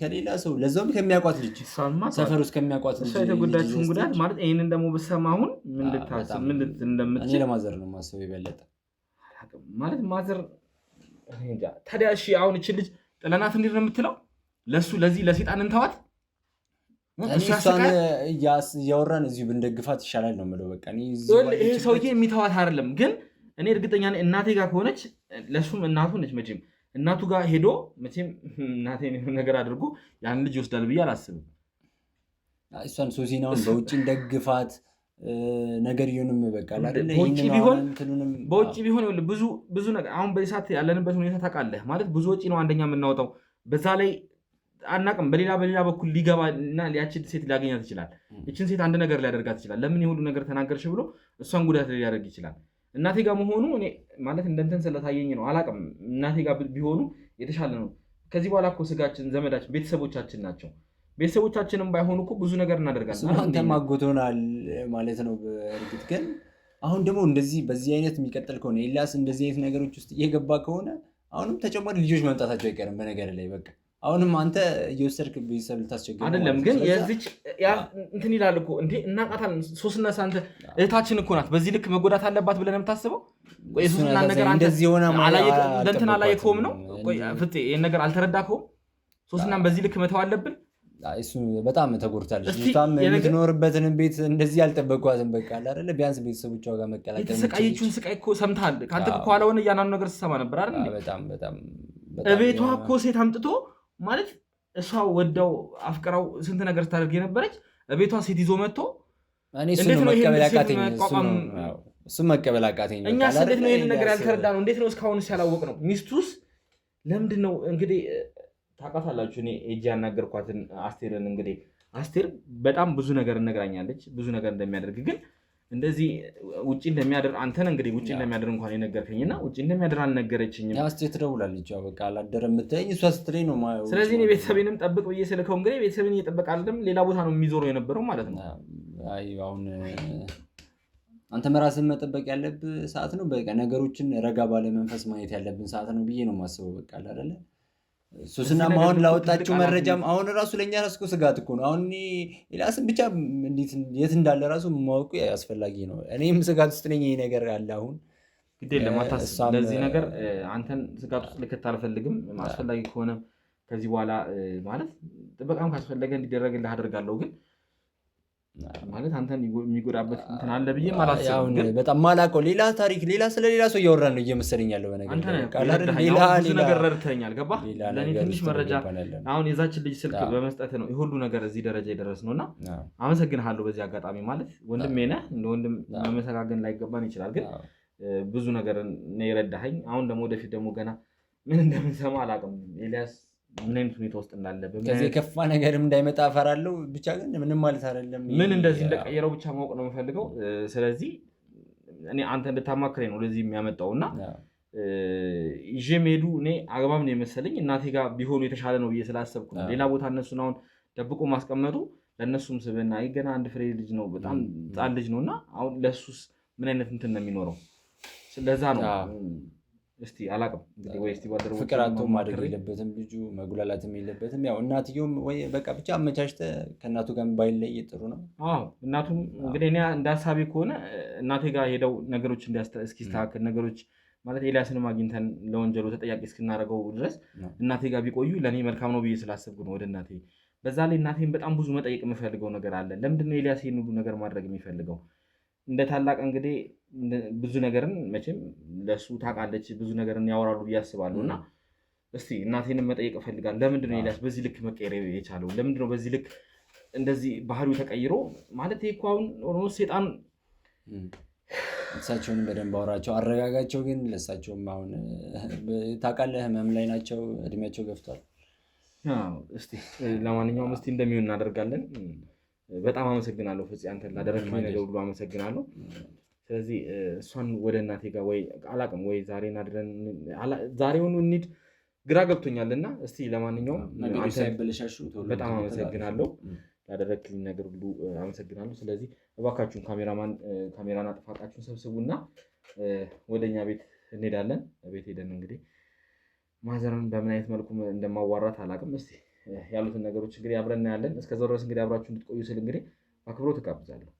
ከሌላ ሰው ለዛውም ከሚያውቋት ልጅ ሰፈር ውስጥ ከሚያውቋት ልጅ የተጎዳችውን ጉዳት ማለት ይህንን ደግሞ ብሰማ አሁን ምን ልታስብ ምን እንደምትችል እኔ ለማዘር ነው የማስበው የበለጠ ማለት ማዘር ታዲያ እሺ አሁን እችን ልጅ ጥለናት እንዴት ነው የምትለው? ለዚህ ለሴጣን እንተዋት? እሷን እያወራን እዚሁ ብንደግፋት ይሻላል ነው የምለው። በቃ ይሄ ሰውዬ የሚተዋት አይደለም። ግን እኔ እርግጠኛ ነኝ እናቴ ጋር ከሆነች ለእሱም እናቱ ነች መቼም እናቱ ጋር ሄዶ መቼም እናቴ ነገር አድርጎ ያን ልጅ ይወስዳል ብዬ አላስብም። እሷን ሶሲናውን በውጭ እንደግፋት ነገርየውንም በቃ አይደለ በውጭ ቢሆን ብዙ ነገር አሁን በዚህ ሰዓት ያለንበት ሁኔታ ታውቃለህ ማለት ብዙ ወጪ ነው አንደኛ የምናወጣው። በዛ ላይ አናቅም በሌላ በኩል ሊገባ እና ያችን ሴት ሊያገኛት ይችላል። ይችን ሴት አንድ ነገር ሊያደርጋት ይችላል። ለምን የሁሉ ነገር ተናገርሽ ብሎ እሷን ጉዳት ሊያደርግ ይችላል። እናቴ ጋር መሆኑ እኔ ማለት እንደንተን ስለታየኝ ነው አላቅም። እናቴ ጋር ቢሆኑ የተሻለ ነው። ከዚህ በኋላ እኮ ስጋችን፣ ዘመዳችን፣ ቤተሰቦቻችን ናቸው። ቤተሰቦቻችንም ባይሆኑ እኮ ብዙ ነገር እናደርጋለን። አንተ ማጎቶናል ማለት ነው። በእርግጥ ግን አሁን ደግሞ እንደዚህ በዚህ አይነት የሚቀጥል ከሆነ ኤልያስ እንደዚህ አይነት ነገሮች ውስጥ እየገባ ከሆነ አሁንም ተጨማሪ ልጆች መምጣታቸው አይቀርም። በነገር ላይ በቃ አሁንም አንተ እየወሰድክ ቤተሰብ ልታስቸግር አይደለም። ግን የዚች እንትን ይላል እኮ እንዴ እናቃታለን። ሶስና ሳንተ እህታችን እኮ ናት። በዚህ ልክ መጎዳት አለባት ብለን የምታስበው የሶስና ነገር አንተ እንደዚህ ሆነ እንትን አላየከውም ነው? ቆይ ፍፄ ይሄን ነገር አልተረዳከውም? ሶስናን በዚህ ልክ መተው አለብን? እሱ በጣም ተጎድታለች። እሷም የምትኖርበትን ቤት እንደዚህ አልጠበቅኳትም። በቃ አይደለ ቢያንስ ቤተሰቦቿ ጋር መቀላቀል የተሰቃየችውን ስቃይ እኮ ሰምተሃል። ከአንተ ከኋላ ሆነ እያንዳንዱ ነገር ስትሰማ ነበር አይደል? በጣም እቤቷ እኮ ሴት አምጥቶ ማለት እሷ ወዳው አፍቅራው ስንት ነገር ስታደርግ የነበረች እቤቷ ሴት ይዞ መጥቶ እሱን መቀበል አቃተኝ። እኛ እንዴት ነው ይሄን ነገር ያልተረዳ ነው? እንዴት ነው እስካሁን ሲያላወቅ ነው? ሚስቱስ ለምንድን ነው እንግዲህ ታውቃታላችሁ። እኔ እጅ ያናገርኳትን አስቴርን እንግዲህ አስቴር በጣም ብዙ ነገር እነግራኛለች፣ ብዙ ነገር እንደሚያደርግ ግን እንደዚህ ውጪ እንደሚያደር አንተን እንግዲህ ውጪ እንደሚያደር እንኳን የነገርከኝና ውጪ እንደሚያደር አልነገረችኝም። አስቴር ትደውላለች። ያው በቃ አላደረም የምትለኝ እሷ ስትለኝ ነው። ስለዚህ እኔ ቤተሰቤንም ጠብቅ ብዬ ስልከው እንግዲህ ቤተሰቤን እየጠበቅ አይደለም ሌላ ቦታ ነው የሚዞረው የነበረው ማለት ነው። አይ አሁን አንተ ራስህን መጠበቅ ያለብህ ሰዓት ነው። በቃ ነገሮችን ረጋ ባለ መንፈስ ማየት ያለብን ሰዓት ነው ብዬ ነው የማስበው። በቃ አይደለ ሶስና አሁን ላወጣችው መረጃም አሁን ራሱ ለኛ ራሱ እኮ ስጋት እኮ ነው። አሁን ኤልያስን ብቻ እንዴት የት እንዳለ ራሱ ማወቁ አስፈላጊ ነው። እኔም ስጋት ውስጥ ነኝ። ይሄ ነገር አለ አሁን ግዴ ለማታስብ ለዚህ ነገር አንተን ስጋት ውስጥ ልከት አልፈልግም። አስፈላጊ ከሆነ ከዚህ በኋላ ማለት ጥበቃም ካስፈለገ እንዲደረግልህ አደርጋለሁ። ግን ማለት አንተን የሚጎዳበት እንትን አለ ብዬ አላስብም። ግን በጣም ማላውቀው ሌላ ታሪክ ስለ ሌላ ሰው እያወራን ነው እየመሰለኝ ያለው ነገር ብዙ ነገር ረድተኛል። ገባህ? ለእኔ ትንሽ መረጃ አሁን የዛችን ልጅ ስልክ በመስጠት ነው ሁሉ ነገር እዚህ ደረጃ የደረስ ነው እና አመሰግንሃለሁ በዚህ አጋጣሚ። ማለት ወንድሜ ነህ፣ እንደ ወንድም መመሰጋገን ላይገባን ይችላል። ግን ብዙ ነገር ነው የረዳኸኝ። አሁን ደግሞ ወደፊት ደግሞ ገና ምን እንደምንሰማ አላውቅም። ኤልያስ ምን አይነት ሁኔታ ውስጥ እንዳለ ከዚህ የከፋ ነገርም እንዳይመጣ እፈራለሁ። ብቻ ግን ምንም ማለት አይደለም። ምን እንደዚህ እንደቀየረው ብቻ ማወቅ ነው የምፈልገው። ስለዚህ እኔ አንተ እንድታማክረኝ ነው ለዚህ የሚያመጣው እና ይዤ መሄዱ እኔ አግባብ ነው የመሰለኝ። እናቴ ጋር ቢሆኑ የተሻለ ነው ብዬ ስላሰብኩ ነው። ሌላ ቦታ እነሱን አሁን ደብቆ ማስቀመጡ ለእነሱም ስብና ገና አንድ ፍሬ ልጅ ነው፣ በጣም ሕፃን ልጅ ነው እና አሁን ለእሱስ ምን አይነት እንትን ነው የሚኖረው? ስለዛ ነው እስቲ አላቅም እንግዲህ ወይ እስቲ ባደረው ፍቅር አጥቶ ማደግ የለበትም ልጁ፣ መጉላላትም የለበትም። ያው እናትየውም ወይ በቃ ብቻ አመቻችተህ ከእናቱ ጋር ባይለይ ጥሩ ነው። አዎ እናቱም እንግዲህ እኔ እንዳሳቢ ከሆነ እናቴ ጋር ሄደው ነገሮች እስኪስተካከል ነገሮች ማለት ኤልያስንም አግኝተን ለወንጀሉ ተጠያቂ እስክናደርገው ድረስ እናቴ ጋር ቢቆዩ ለእኔ መልካም ነው ብዬ ስላሰብኩ ነው ወደ እናቴ። በዛ ላይ እናቴን በጣም ብዙ መጠየቅ የምፈልገው ነገር አለ። ለምንድነው ኤልያስ ይህን ሁሉ ነገር ማድረግ የሚፈልገው? እንደ ታላቅ እንግዲህ ብዙ ነገርን መቼም ለሱ ታውቃለች፣ ብዙ ነገርን ያወራሉ ብዬ አስባለሁ። እና እስቲ እናቴንም መጠየቅ እፈልጋለሁ። ለምንድነው ኤልያስ በዚህ ልክ መቀየር የቻለው? ለምንድነው በዚህ ልክ እንደዚህ ባህሪው ተቀይሮ? ማለት ይሄ እኮ አሁን ኦልሞስት ሴጣን። እሳቸውንም በደንብ አወራቸው፣ አረጋጋቸው። ግን ለእሳቸውም አሁን ታውቃለህ ህመም ላይ ናቸው፣ እድሜያቸው ገፍቷል። እስቲ ለማንኛውም እስቲ እንደሚሆን እናደርጋለን። በጣም አመሰግናለሁ ፍፄ፣ አንተን ላደረግልኝ ነገር ሁሉ አመሰግናለሁ። ስለዚህ እሷን ወደ እናቴ ጋር ወይ አላቅም ወይ ዛሬውኑ እንሂድ፣ ግራ ገብቶኛልና እስቲ ለማንኛውም በጣም አመሰግናለሁ፣ ላደረግልኝ ነገር ሁሉ አመሰግናለሁ። ስለዚህ እባካችሁን ካሜራን አጥፋቃችሁን ሰብስቡና ወደኛ ቤት እንሄዳለን። ቤት ሄደን እንግዲህ ማዘርን በምን አይነት መልኩ እንደማዋራት አላቅም። እስቲ ያሉትን ነገሮች እንግዲህ አብረን እናያለን። እስከዛው ድረስ እንግዲህ አብራችሁ እንድትቆዩ ስል እንግዲህ አክብሮት እጋብዛለሁ።